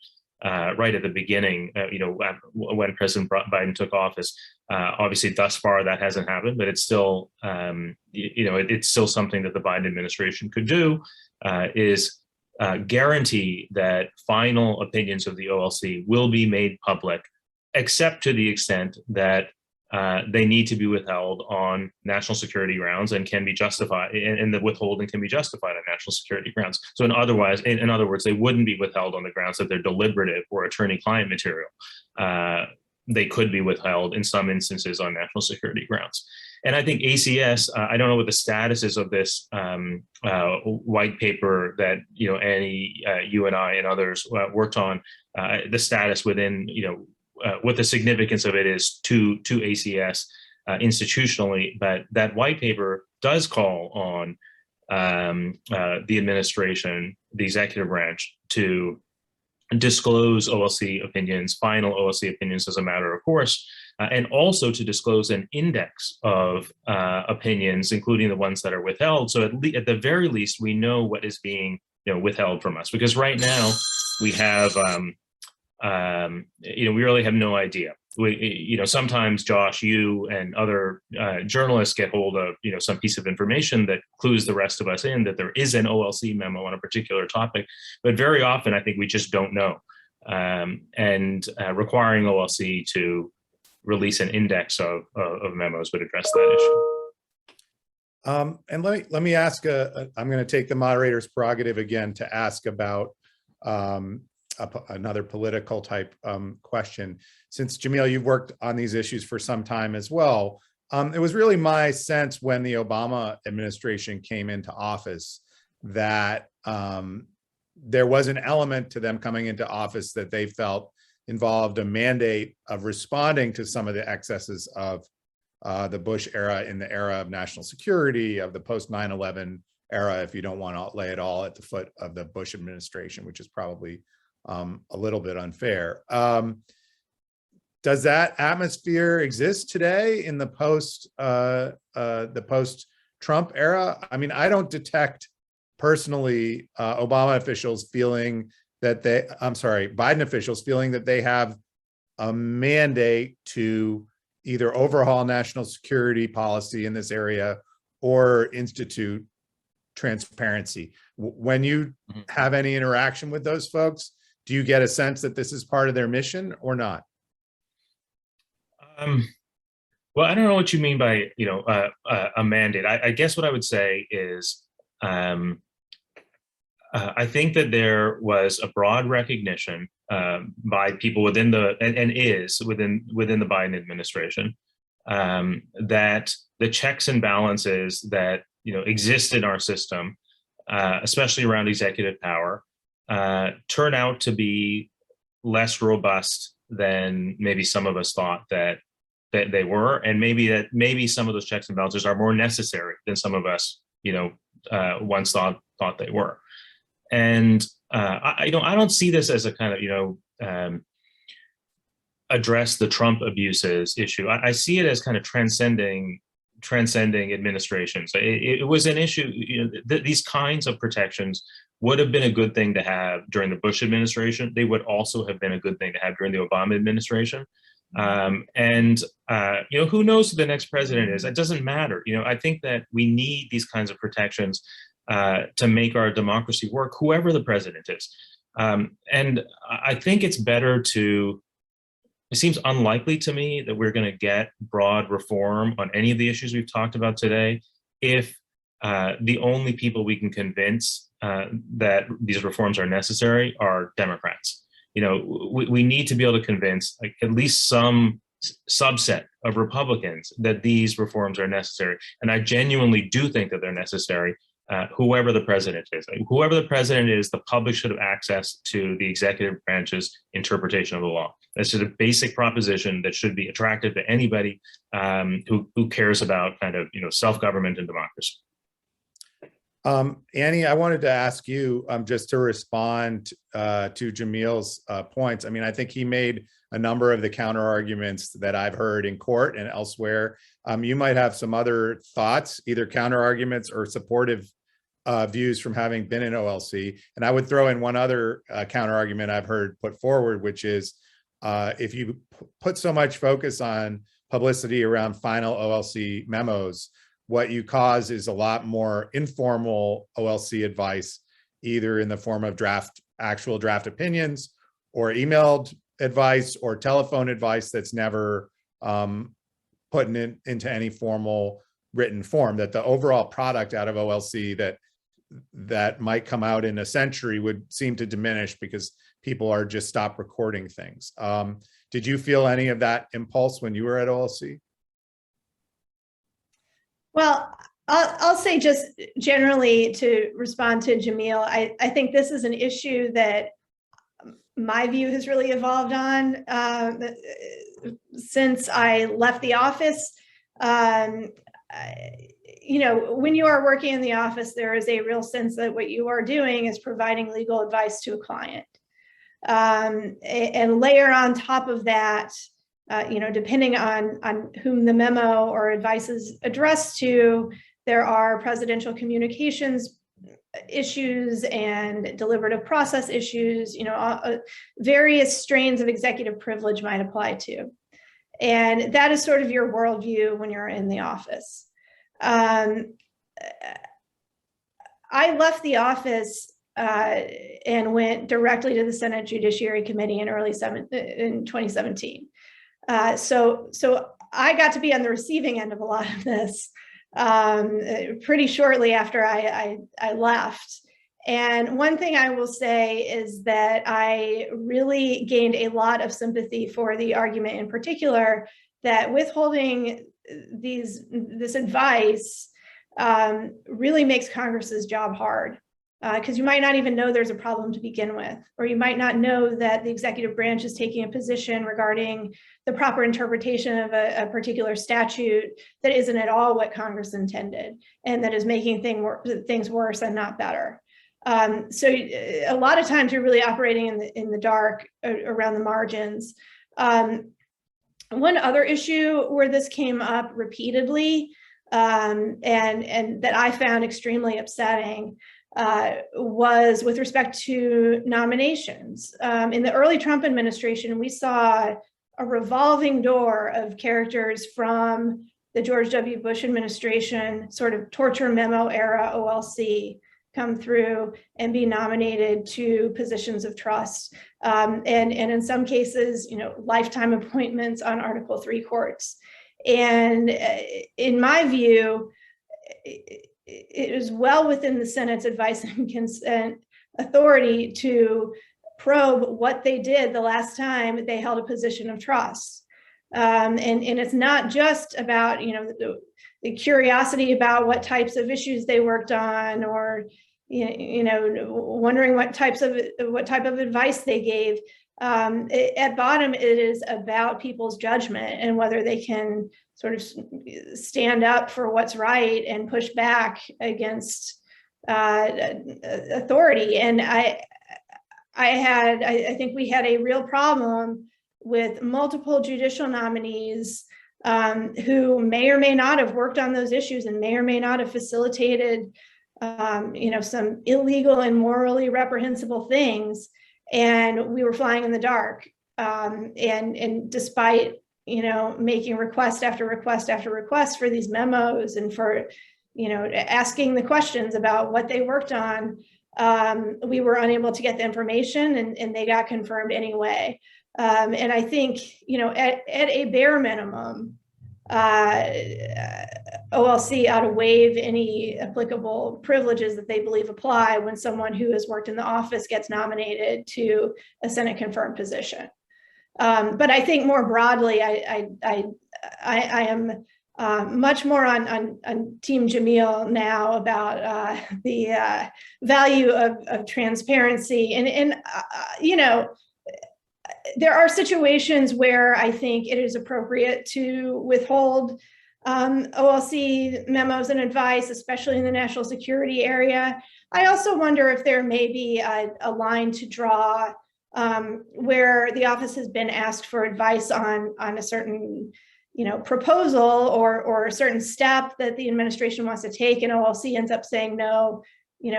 right at the beginning, when President Biden took office. Obviously, thus far, that hasn't happened, but it's still, it's still something that the Biden administration could do, is guarantee that final opinions of the OLC will be made public, except to the extent that they need to be withheld on national security grounds and can be justified, and the withholding can be justified on national security grounds. So in other words, they wouldn't be withheld on the grounds that they're deliberative or attorney-client material. They could be withheld in some instances on national security grounds. And I think ACS, I don't know what the status is of this white paper that Annie, you and I and others worked on, the status within, what the significance of it is to ACS institutionally, but that white paper does call on the administration, the executive branch, to disclose OLC opinions, final OLC opinions as a matter of course, and also to disclose an index of opinions, including the ones that are withheld. So at the very least, we know what is being withheld from us, because right now we have we really have no idea. Sometimes, Josh, you and other journalists get hold of, some piece of information that clues the rest of us in that there is an OLC memo on a particular topic, but very often I think we just don't know. And requiring OLC to release an index of memos would address that issue. And let me ask, I'm going to take the moderator's prerogative again to ask about another political type question. Since Jamil, you've worked on these issues for some time as well. It was really my sense when the Obama administration came into office that there was an element to them coming into office that they felt involved a mandate of responding to some of the excesses of the Bush era, in the era of national security, of the post 9/11 era, if you don't want to lay it all at the foot of the Bush administration, which is probably a little bit unfair. Does that atmosphere exist today in the post-Trump era? I mean, I don't detect personally Obama officials feeling that Biden officials feeling that they have a mandate to either overhaul national security policy in this area or institute transparency. When you have any interaction with those folks, do you get a sense that this is part of their mission or not? Well, I don't know what you mean by, a mandate. I guess what I would say is, I think that there was a broad recognition by people within and is within the Biden administration that the checks and balances that exist in our system, especially around executive power, turn out to be less robust than maybe some of us thought that they were, and maybe some of those checks and balances are more necessary than some of us once thought they were. And I don't see this as a kind of address the Trump abuses issue. I see it as kind of transcending administrations. It was an issue. These kinds of protections would have been a good thing to have during the Bush administration. They would also have been a good thing to have during the Obama administration. Who knows who the next president is? It doesn't matter. I think that we need these kinds of protections to make our democracy work, whoever the president is. And I think it's better it seems unlikely to me that we're going to get broad reform on any of the issues we've talked about today if the only people we can convince that these reforms are necessary are Democrats. We need to be able to convince at least some subset of Republicans that these reforms are necessary. And I genuinely do think that they're necessary, whoever the president is. Whoever the president is, the public should have access to the executive branch's interpretation of the law. That's just a basic proposition that should be attractive to anybody who cares about kind of self-government and democracy. Annie, I wanted to ask you just to respond to Jamil's points. I mean, I think he made a number of the counter arguments that I've heard in court and elsewhere. You might have some other thoughts, either counter arguments or supportive views from having been in OLC. And I would throw in one other counter argument I've heard put forward, which is if you put so much focus on publicity around final OLC memos, what you cause is a lot more informal OLC advice, either in the form of actual draft opinions or emailed advice or telephone advice that's never put into any formal written form, that the overall product out of OLC that might come out in a century would seem to diminish because people are just stop recording things. Did you feel any of that impulse when you were at OLC? Well, I'll say just generally to respond to Jamil, I think this is an issue that my view has really evolved on since I left the office. When you are working in the office, there is a real sense that what you are doing is providing legal advice to a client. And layer on top of that, depending on whom the memo or advice is addressed to, there are presidential communications issues and deliberative process issues, various strains of executive privilege might apply to. And that is sort of your worldview when you're in the office. I left the office and went directly to the Senate Judiciary Committee in in 2017. So I got to be on the receiving end of a lot of this pretty shortly after I left. And one thing I will say is that I really gained a lot of sympathy for the argument in particular that withholding this advice really makes Congress's job hard. Because you might not even know there's a problem to begin with, or you might not know that the executive branch is taking a position regarding the proper interpretation of a particular statute that isn't at all what Congress intended, and that is making things worse and not better. So a lot of times you're really operating in the dark around the margins. One other issue where this came up repeatedly and that I found extremely upsetting was with respect to nominations. In the early Trump administration, we saw a revolving door of characters from the George W. Bush administration, sort of torture memo era OLC, come through and be nominated to positions of trust. And in some cases, lifetime appointments on Article III courts. And in my view, it is well within the Senate's advice and consent authority to probe what they did the last time they held a position of trust. And it's not just about, the curiosity about what types of issues they worked on, or wondering what type of advice they gave. At bottom, it is about people's judgment and whether they can sort of stand up for what's right and push back against authority. And I think we had a real problem with multiple judicial nominees who may or may not have worked on those issues and may or may not have facilitated some illegal and morally reprehensible things, and we were flying in the dark. And despite making request after request after request for these memos and for asking the questions about what they worked on, we were unable to get the information, and they got confirmed anyway. And I think at a bare minimum, OLC ought to waive any applicable privileges that they believe apply when someone who has worked in the office gets nominated to a Senate confirmed position. But I think more broadly, I am much more on Team Jamil now about the value of transparency. And there are situations where I think it is appropriate to withhold OLC memos and advice, especially in the national security area. I also wonder if there may be a line to draw where the office has been asked for advice on a certain proposal or a certain step that the administration wants to take, and OLC ends up saying, no,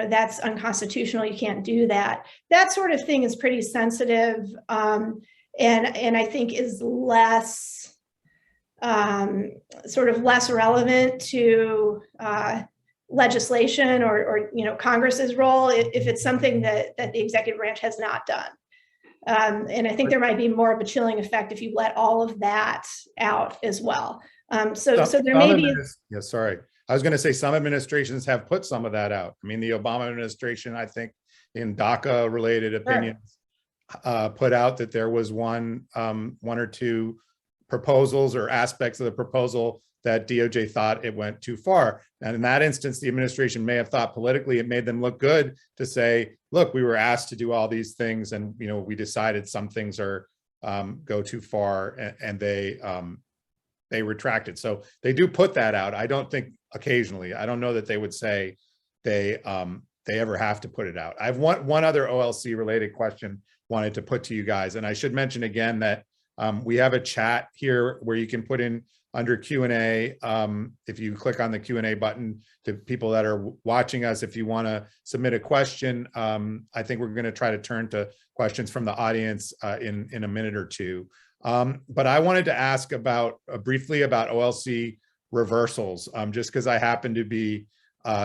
that's unconstitutional, you can't do that. That sort of thing is pretty sensitive, and I think is less less relevant to legislation or Congress's role if it's something that the executive branch has not done. And I think there might be more of a chilling effect if you let all of that out as well. So there may be. Yeah, sorry. I was going to say some administrations have put some of that out. I mean, the Obama administration, I think, in DACA related opinions, put out that there was one or two proposals or aspects of the proposal that DOJ thought it went too far. And in that instance, the administration may have thought politically it made them look good to say, look, we were asked to do all these things, and we decided some things are go too far, and they retracted. So they do put that out. I don't think occasionally. I don't know that they would say they ever have to put it out. I have one other OLC related question wanted to put to you guys, and I should mention again that we have a chat here where you can put in under Q&A. If you click on the Q&A button, to people that are watching us, if you want to submit a question, I think we're going to try to turn to questions from the audience in a minute or two. But I wanted to ask briefly about OLC reversals, just because I happen to be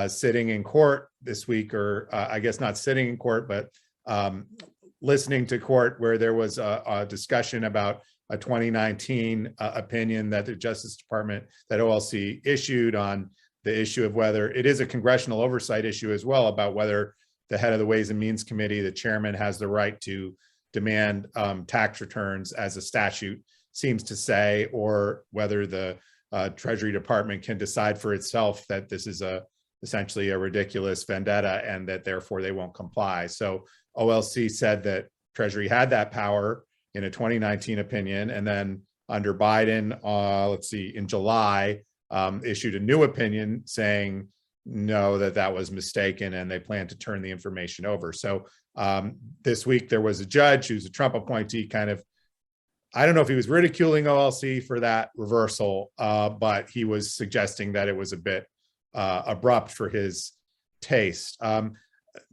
sitting in court this week, or I guess not sitting in court, but listening to court where there was a discussion about a 2019 opinion that the Justice Department, that OLC issued on the issue of whether it is a congressional oversight issue as well, about whether the head of the Ways and Means Committee, the chairman, has the right to demand tax returns, as a statute seems to say, or whether the Treasury Department can decide for itself that this is essentially a ridiculous vendetta and that therefore they won't comply. So OLC said that Treasury had that power in a 2019 opinion, and then under Biden, in July, issued a new opinion saying no, that was mistaken, and they plan to turn the information over. So this week there was a judge who's a Trump appointee, I don't know if he was ridiculing OLC for that reversal, but he was suggesting that it was a bit abrupt for his taste.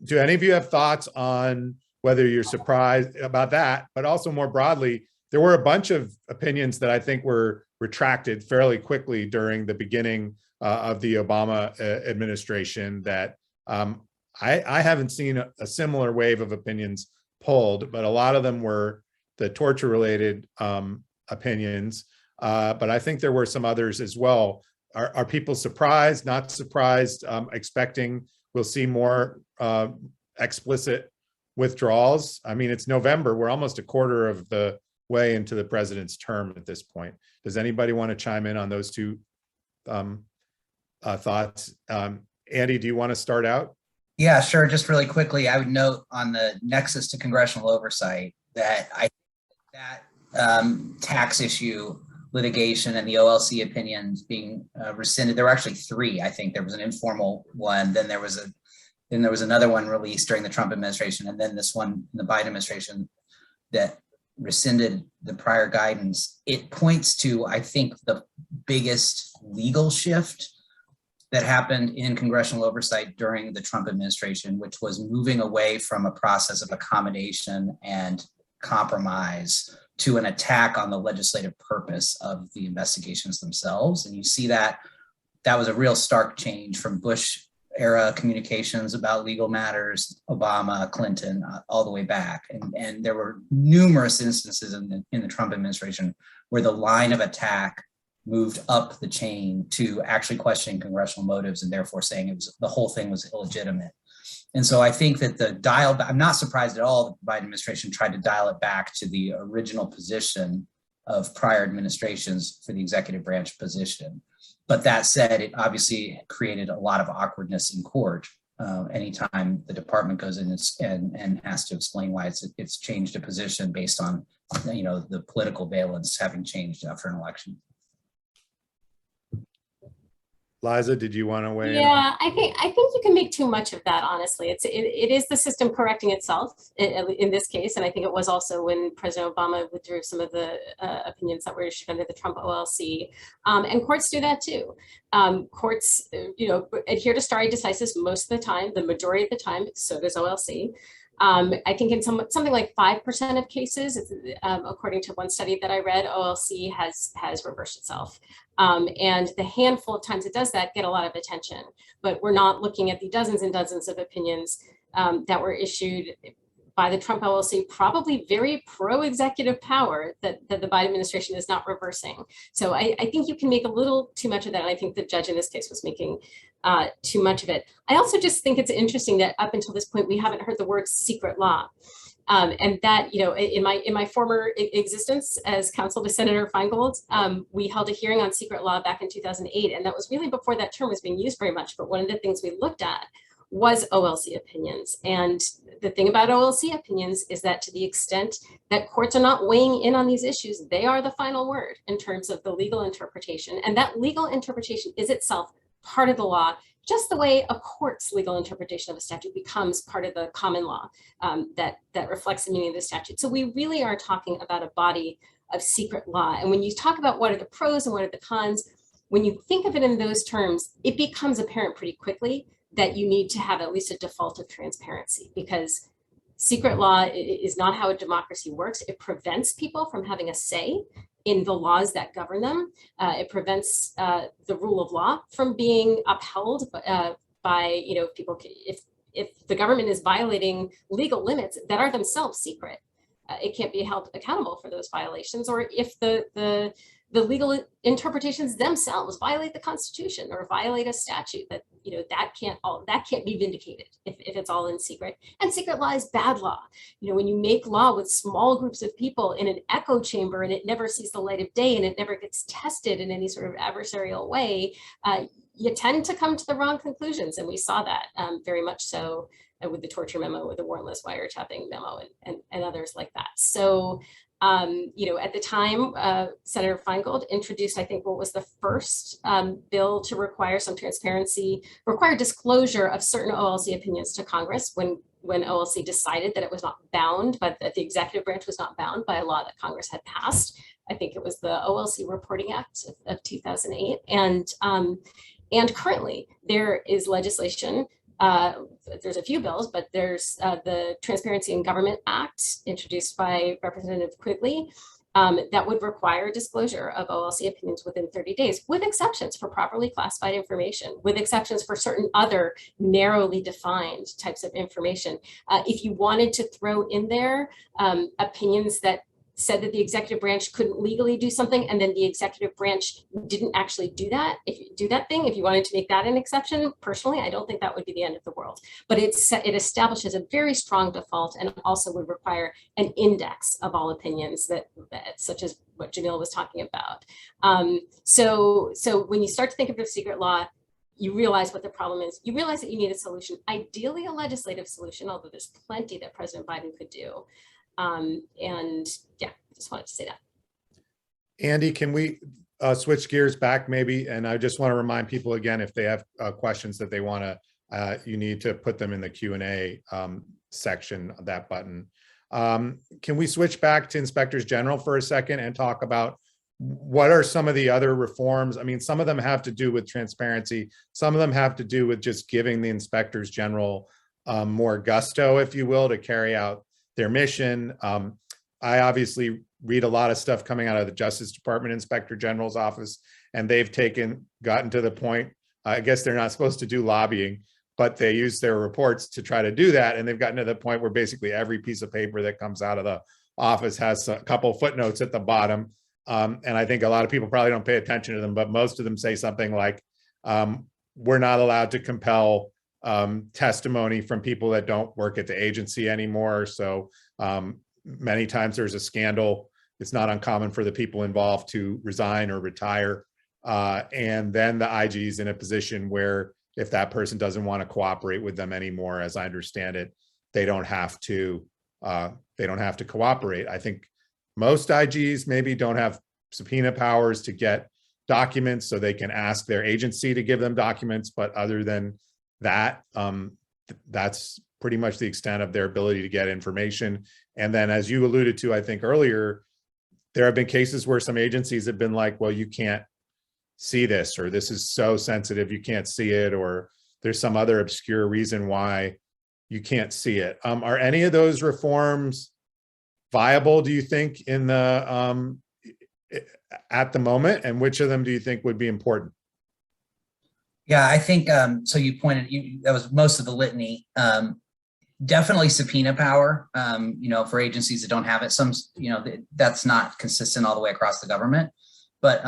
Do any of you have thoughts on whether you're surprised about that, but also more broadly, there were a bunch of opinions that I think were retracted fairly quickly during the beginning of the Obama administration that I haven't seen a similar wave of opinions pulled, but a lot of them were the torture-related opinions. But I think there were some others as well. Are people surprised, not surprised, expecting we'll see more explicit withdrawals? I mean, it's November. We're almost a quarter of the way into the president's term at this point. Does anybody want to chime in on those two thoughts? Andy, do you want to start out? Yeah, sure. Just really quickly, I would note on the nexus to congressional oversight that tax issue litigation and the OLC opinions being rescinded. There were actually three. I think there was an informal one, then there was another one released during the Trump administration, and then this one in the Biden administration that rescinded the prior guidance. It points to, I think, the biggest legal shift that happened in congressional oversight during the Trump administration, which was moving away from a process of accommodation and compromise to an attack on the legislative purpose of the investigations themselves. And you see that was a real stark change from Bush era communications about legal matters, Obama, Clinton, all the way back. And there were numerous instances in the Trump administration where the line of attack moved up the chain to actually questioning congressional motives and therefore saying the whole thing was illegitimate. And so I think that I'm not surprised at all that the Biden administration tried to dial it back to the original position of prior administrations for the executive branch position. But that said, it obviously created a lot of awkwardness in court anytime the department goes in and has to explain why it's changed a position based on, the political valence having changed after an election. Liza, did you want to weigh in? Yeah, I think you can make too much of that, honestly. It is the system correcting itself in this case, and I think it was also when President Obama withdrew some of the opinions that were issued under the Trump OLC, and courts do that too. Courts, adhere to stare decisis most of the time, the majority of the time. So does OLC. I think in something like 5% of cases, according to one study that I read, OLC has reversed itself. And the handful of times it does that get a lot of attention, but we're not looking at the dozens and dozens of opinions that were issued by the Trump OLC, probably very pro-executive power that the Biden administration is not reversing. So I think you can make a little too much of that. And I think the judge in this case was making too much of it. I also just think it's interesting that up until this point, we haven't heard the word secret law. And that, in my former existence as counsel to Senator Feingold, we held a hearing on secret law back in 2008. And that was really before that term was being used very much. But one of the things we looked at was OLC opinions. And the thing about OLC opinions is that to the extent that courts are not weighing in on these issues, they are the final word in terms of the legal interpretation. And that legal interpretation is itself part of the law, just the way a court's legal interpretation of a statute becomes part of the common law that reflects the meaning of the statute. So we really are talking about a body of secret law. And when you talk about what are the pros and what are the cons, when you think of it in those terms, it becomes apparent pretty quickly that you need to have at least a default of transparency, because secret law is not how a democracy works. It prevents people from having a say in the laws that govern them. It prevents the rule of law from being upheld by people. If the government is violating legal limits that are themselves secret, it can't be held accountable for those violations. Or if the legal interpretations themselves violate the Constitution or violate a statute, that can't be vindicated if it's all in secret. And secret law is bad law. When you make law with small groups of people in an echo chamber and it never sees the light of day and it never gets tested in any sort of adversarial way, you tend to come to the wrong conclusions. And we saw that very much so with the torture memo, with the warrantless wiretapping memo, and others like that. So at the time, Senator Feingold introduced, I think, what was the first bill to require some transparency, require disclosure of certain OLC opinions to Congress when OLC decided that it was not bound, but that the executive branch was not bound by a law that Congress had passed. I think it was the OLC Reporting Act of 2008. And currently there is legislation. There's a few bills, but there's the Transparency in Government Act introduced by Representative Quigley that would require disclosure of OLC opinions within 30 days, with exceptions for properly classified information, with exceptions for certain other narrowly defined types of information. If you wanted to throw in there opinions that said that the executive branch couldn't legally do something, and then the executive branch didn't actually do that, if you wanted to make that an exception, personally, I don't think that would be the end of the world. But it establishes a very strong default, and also would require an index of all opinions that such as what Jamil was talking about. So when you start to think of the secret law, you realize what the problem is. You realize that you need a solution, ideally a legislative solution, although there's plenty that President Biden could do. And yeah, just wanted to say that. Andy, can we switch gears back maybe? And I just want to remind people again, if they have questions that they want to, you need to put them in the Q&A section of that button. Can we switch back to inspectors general for a second and talk about what are some of the other reforms? I mean, some of them have to do with transparency. Some of them have to do with just giving the inspectors general more gusto, if you will, to carry out their mission. I obviously read a lot of stuff coming out of the Justice Department Inspector General's office, and they've gotten to the point, I guess they're not supposed to do lobbying, but they use their reports to try to do that. And they've gotten to the point where basically every piece of paper that comes out of the office has a couple footnotes at the bottom. And I think a lot of people probably don't pay attention to them, but most of them say something like, we're not allowed to compel testimony from people that don't work at the agency anymore. So many times there's a scandal. It's not uncommon for the people involved to resign or retire. And then the IG is in a position where if that person doesn't want to cooperate with them anymore, as I understand it, they don't have to cooperate. I think most IGs maybe don't have subpoena powers to get documents, so they can ask their agency to give them documents. But other than that, that's pretty much the extent of their ability to get information. And then, as you alluded to, I think earlier, there have been cases where some agencies have been like, well, you can't see this, or this is so sensitive, you can't see it, or there's some other obscure reason why you can't see it. Are any of those reforms viable, do you think, in the at the moment? And which of them do you think would be important? Yeah, I think, so you pointed, that was most of the litany. Definitely subpoena power, for agencies that don't have it. Some, that's not consistent all the way across the government, but,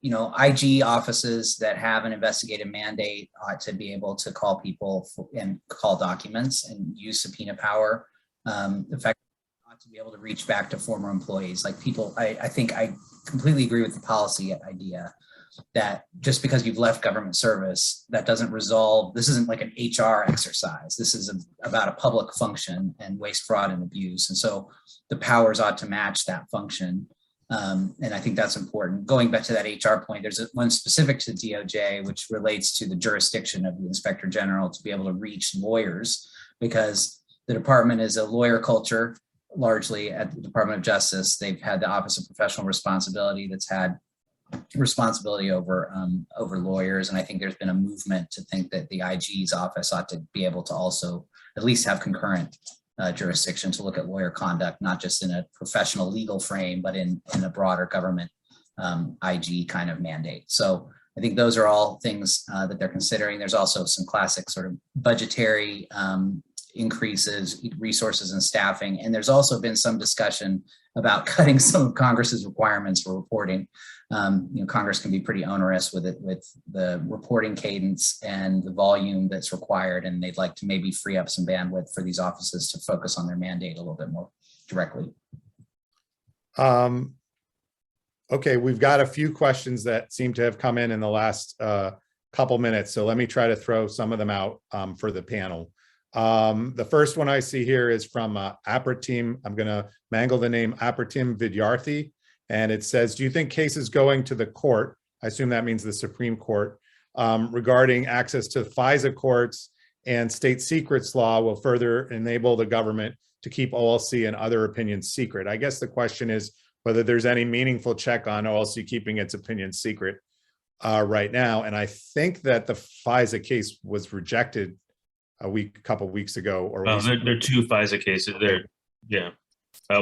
IG offices that have an investigative mandate ought to be able to call people and call documents and use subpoena power. In fact, ought to be able to reach back to former employees. Like people, I think I completely agree with the policy idea that just because you've left government service, that doesn't resolve, this isn't like an HR exercise. This is about a public function and waste, fraud, and abuse. And so the powers ought to match that function. And I think that's important. Going back to that HR point, there's one specific to DOJ, which relates to the jurisdiction of the Inspector General to be able to reach lawyers, because the department is a lawyer culture. Largely at the Department of Justice, they've had the Office of Professional Responsibility that's had responsibility over lawyers. And I think there's been a movement to think that the IG's office ought to be able to also at least have concurrent jurisdiction to look at lawyer conduct, not just in a professional legal frame, but in a broader government IG kind of mandate. So I think those are all things that they're considering. There's also some classic sort of budgetary increases, resources and staffing. And there's also been some discussion about cutting some of Congress's requirements for reporting. Congress can be pretty onerous with the reporting cadence and the volume that's required. And they'd like to maybe free up some bandwidth for these offices to focus on their mandate a little bit more directly. Okay, we've got a few questions that seem to have come in the last couple minutes. So let me try to throw some of them out for the panel. The first one I see here is from Apratim. I'm going to mangle the name, Apratim Vidyarthi. And it says, do you think cases going to the court, I assume that means the Supreme Court, regarding access to FISA courts and state secrets law will further enable the government to keep OLC and other opinions secret? I guess the question is whether there's any meaningful check on OLC keeping its opinions secret right now. And I think that the FISA case was rejected a couple weeks ago. Or there are two FISA cases there. Yeah.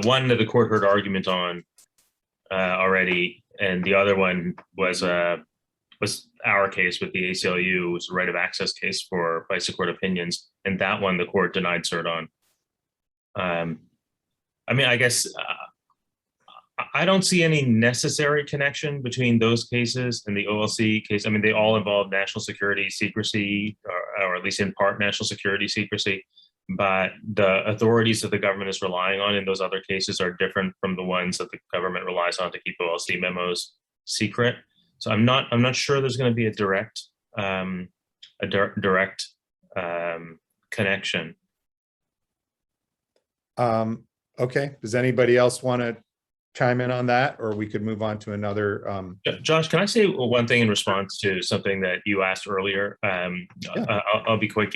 One that the court heard argument on already, and the other one was our case with the ACLU, was a right of access case for vice court opinions, and that one the court denied cert on. I mean, I guess I don't see any necessary connection between those cases and the OLC case. I mean, they all involve national security secrecy, or at least in part national security secrecy. But the authorities that the government is relying on in those other cases are different from the ones that the government relies on to keep OLC memos secret. So I'm not sure there's going to be a direct connection. Okay. Does anybody else want to chime in on that, or we could move on to another? Josh, can I say one thing in response to something that you asked earlier? I'll be quick.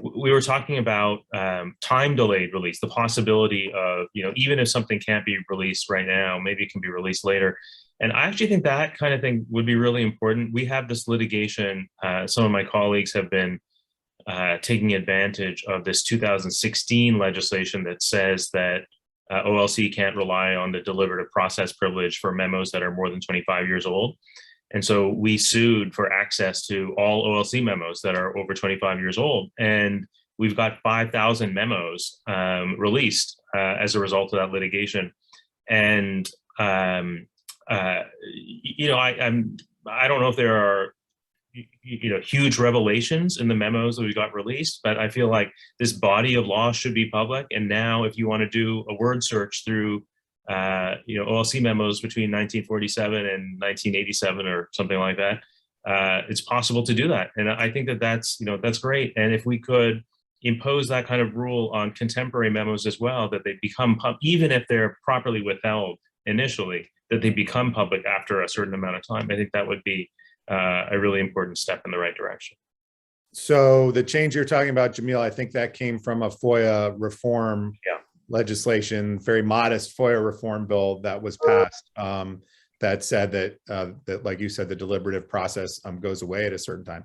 We were talking about time delayed release, the possibility of, even if something can't be released right now, maybe it can be released later. And I actually think that kind of thing would be really important. We have this litigation. Some of my colleagues have been taking advantage of this 2016 legislation that says that OLC can't rely on the deliberative process privilege for memos that are more than 25 years old. And so we sued for access to all OLC memos that are over 25 years old. And we've got 5,000 memos released as a result of that litigation. And, I don't know if there are, huge revelations in the memos that we got released, but I feel like this body of law should be public. And now if you want to do a word search through OLC memos between 1947 and 1987 or something like that, it's possible to do that. And I think that's great. And if we could impose that kind of rule on contemporary memos as well, that they become even if they're properly withheld initially, that they become public after a certain amount of time, I think that would be a really important step in the right direction. So the change you're talking about, Jamil, I think that came from a FOIA reform legislation, very modest FOIA reform bill that was passed that said that, like you said, the deliberative process goes away at a certain time.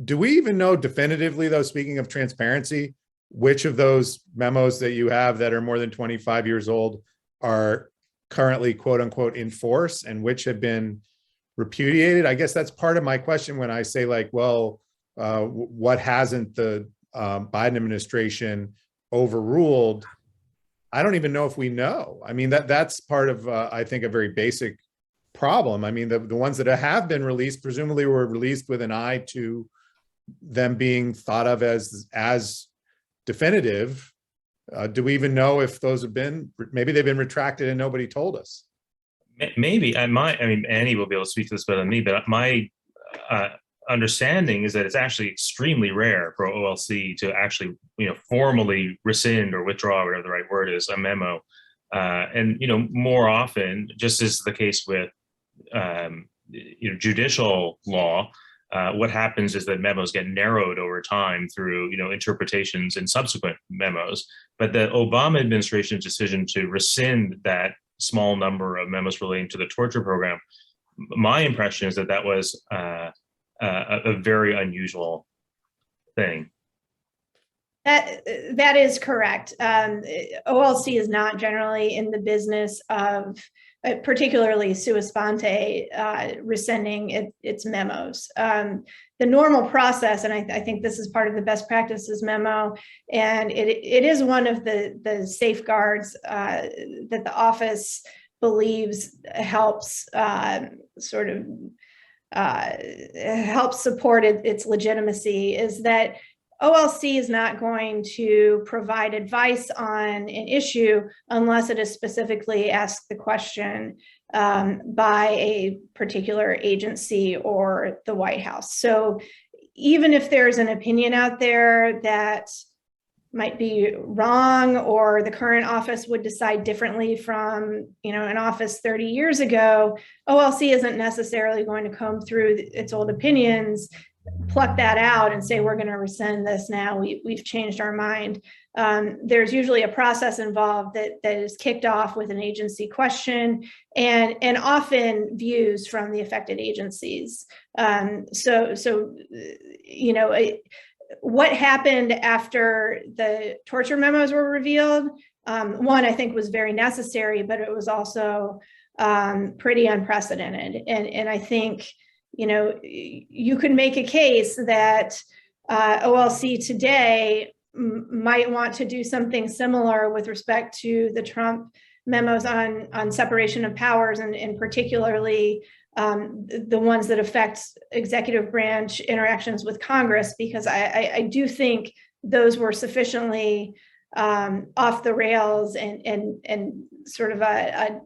Do we even know definitively, though, speaking of transparency, which of those memos that you have that are more than 25 years old are currently, quote unquote, in force and which have been repudiated? I guess that's part of my question when I say, like, well, what hasn't the Biden administration overruled? I don't even know if we know. I mean, that's part of, I think, a very basic problem. I mean, the ones that have been released presumably were released with an eye to them being thought of as definitive. Do we even know if those have been, maybe they've been retracted and nobody told us? Maybe. Annie will be able to speak to this better than me, but my understanding is that it's actually extremely rare for OLC to actually, formally rescind or withdraw, whatever the right word is, a memo. And, more often, just as the case with, judicial law, what happens is that memos get narrowed over time through, interpretations in subsequent memos. But the Obama administration's decision to rescind that small number of memos relating to the torture program, my impression is that was a very unusual thing. That is correct. OLC is not generally in the business of, particularly sua sponte, rescinding its memos. The normal process, and I think this is part of the best practices memo, and it is one of the safeguards that the office believes helps helps support its legitimacy, is that OLC is not going to provide advice on an issue unless it is specifically asked the question by a particular agency or the White House. So even if there's an opinion out there that might be wrong, or the current office would decide differently from, an office 30 years ago, OLC isn't necessarily going to comb through its old opinions, pluck that out and say, we're going to rescind this now, we've changed our mind. There's usually a process involved that is kicked off with an agency question and often views from the affected agencies. What happened after the torture memos were revealed, one, I think was very necessary, but it was also pretty unprecedented. And I think, you could make a case that OLC today might want to do something similar with respect to the Trump memos on separation of powers, and particularly the ones that affect executive branch interactions with Congress, because I do think those were sufficiently off the rails and sort of a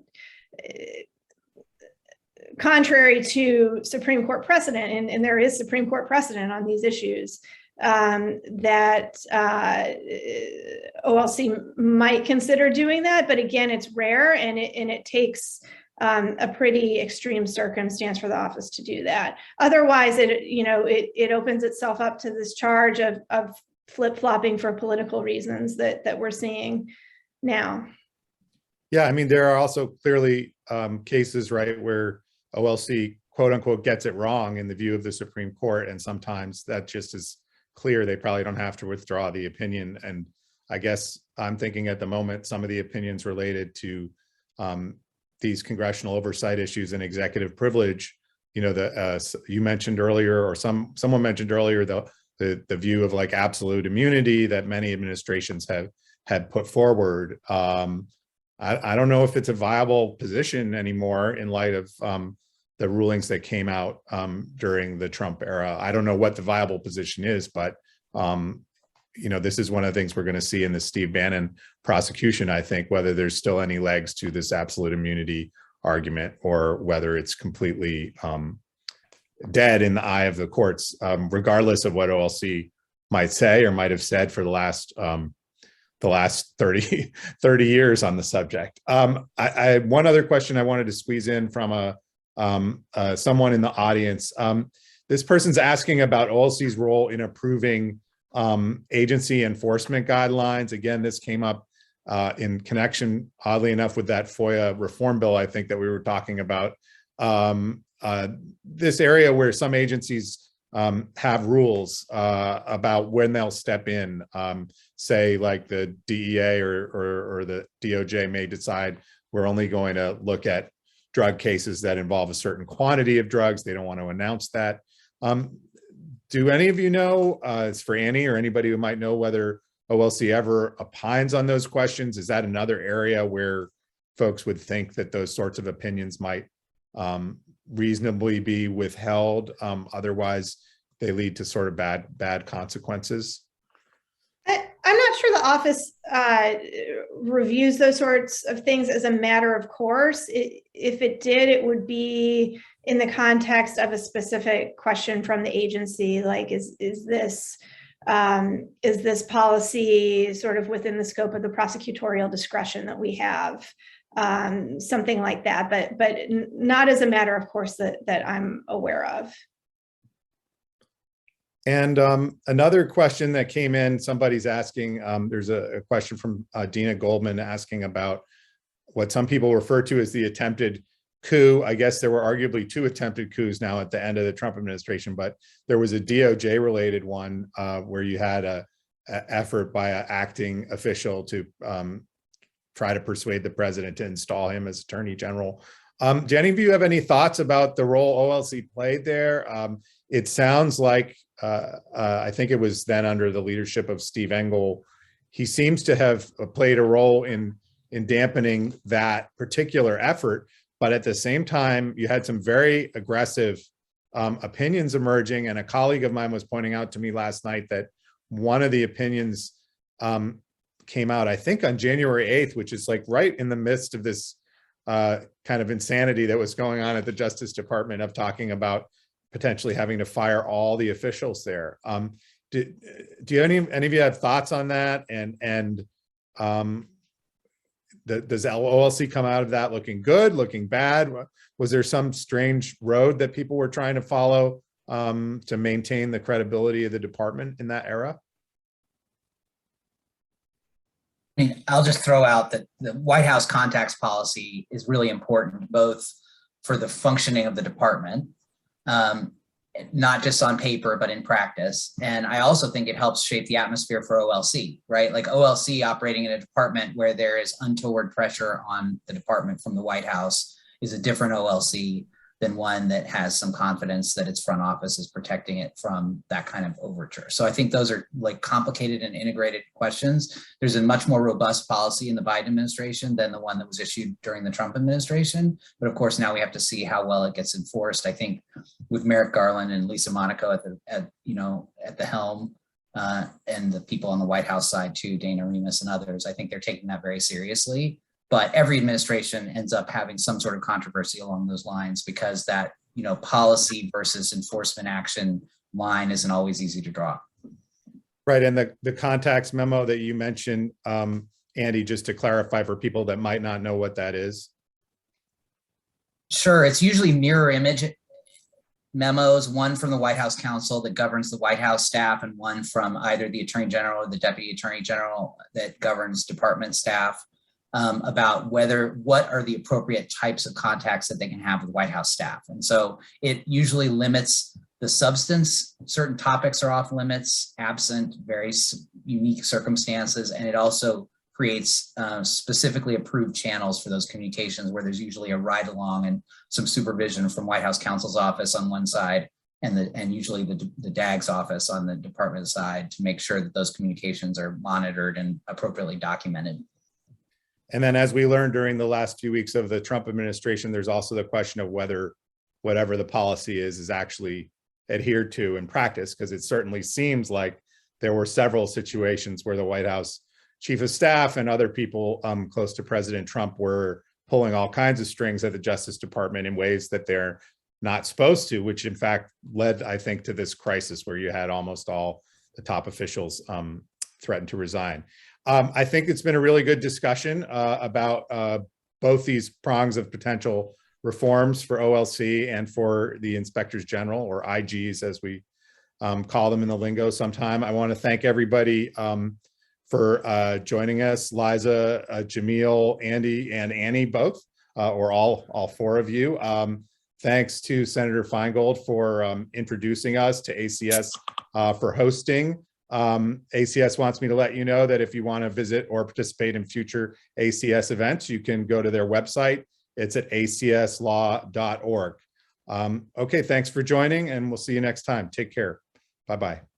contrary to Supreme Court precedent, and there is Supreme Court precedent on these issues, that OLC might consider doing that. But again, it's rare, and it takes a pretty extreme circumstance for the office to do that. Otherwise, it opens itself up to this charge of flip-flopping for political reasons that we're seeing now. Yeah, I mean, there are also clearly cases, right, where OLC, quote unquote, gets it wrong in the view of the Supreme Court. And sometimes that just is clear. They probably don't have to withdraw the opinion. And I guess I'm thinking at the moment, some of the opinions related to these congressional oversight issues and executive privilege, you mentioned earlier, or someone mentioned earlier, the view of like absolute immunity that many administrations had put forward. I don't know if it's a viable position anymore in light of the rulings that came out during the Trump era. I don't know what the viable position is, but this is one of the things we're going to see in the Steve Bannon prosecution, I think, whether there's still any legs to this absolute immunity argument or whether it's completely dead in the eye of the courts, regardless of what OLC might say or might have said for the last 30 years on the subject. I one other question I wanted to squeeze in from someone in the audience. This person's asking about OLC's role in approving agency enforcement guidelines. Again, this came up in connection, oddly enough, with that FOIA reform bill, I think, that we were talking about. This area where some agencies have rules about when they'll step in, say like the DEA or the DOJ may decide we're only going to look at drug cases that involve a certain quantity of drugs. They don't want to announce that. Do any of you know, it's for Annie or anybody who might know, whether OLC ever opines on those questions? Is that another area where folks would think that those sorts of opinions might reasonably be withheld? Otherwise, they lead to sort of bad consequences. I'm not sure the office reviews those sorts of things as a matter of course. If it did, it would be in the context of a specific question from the agency, like is this policy sort of within the scope of the prosecutorial discretion that we have, something like that, but not as a matter of course that I'm aware of. And another question that came in, somebody's asking, there's a question from Dina Goldman asking about what some people refer to as the attempted coup. I guess there were arguably two attempted coups now at the end of the Trump administration, but there was a DOJ related one where you had a effort by an acting official to try to persuade the president to install him as Attorney General. Do any of you have any thoughts about the role OLC played there? It sounds like, I think it was then under the leadership of Steve Engel, he seems to have played a role in dampening that particular effort. But at the same time, you had some very aggressive opinions emerging. And a colleague of mine was pointing out to me last night that one of the opinions came out, I think, on January 8th, which is like right in the midst of this kind of insanity that was going on at the Justice Department of talking about potentially having to fire all the officials there. Do any of you have thoughts on that? And does OLC come out of that looking good, looking bad? Was there some strange road that people were trying to follow to maintain the credibility of the department in that era? I mean, I'll just throw out that the White House contacts policy is really important, both for the functioning of the department, not just on paper, but in practice. And I also think it helps shape the atmosphere for OLC, right? Like OLC operating in a department where there is untoward pressure on the department from the White House is a different OLC than one that has some confidence that its front office is protecting it from that kind of overture. So I think those are like complicated and integrated questions. There's a much more robust policy in the Biden administration than the one that was issued during the Trump administration. But of course, now we have to see how well it gets enforced. I think with Merrick Garland and Lisa Monaco at the helm, and the people on the White House side too, Dana Remus and others, I think they're taking that very seriously. But every administration ends up having some sort of controversy along those lines because that, policy versus enforcement action line isn't always easy to draw. Right, and the contacts memo that you mentioned, Andy, just to clarify for people that might not know what that is. Sure, it's usually mirror image memos, one from the White House counsel that governs the White House staff and one from either the Attorney General or the Deputy Attorney General that governs department staff. About what are the appropriate types of contacts that they can have with White House staff. And so it usually limits the substance. Certain topics are off limits, absent very unique circumstances. And it also creates specifically approved channels for those communications where there's usually a ride along and some supervision from White House counsel's office on one side and usually the DAG's office on the department side to make sure that those communications are monitored and appropriately documented. And then as we learned during the last few weeks of the Trump administration, there's also the question of whether whatever the policy is actually adhered to in practice, because it certainly seems like there were several situations where the White House chief of staff and other people close to President Trump were pulling all kinds of strings at the Justice Department in ways that they're not supposed to, which in fact led, I think, to this crisis where you had almost all the top officials threaten to resign. I think it's been a really good discussion about both these prongs of potential reforms for OLC and for the inspectors general, or IGs as we call them in the lingo sometime. I want to thank everybody for joining us, Liza, Jamil, Andy, and Annie both, or all four of you. Thanks to Senator Feingold for introducing us, to ACS for hosting. ACS wants me to let you know that if you want to visit or participate in future ACS events, you can go to their website. It's at acslaw.org. Okay, thanks for joining, and we'll see you next time. Take care. Bye-bye.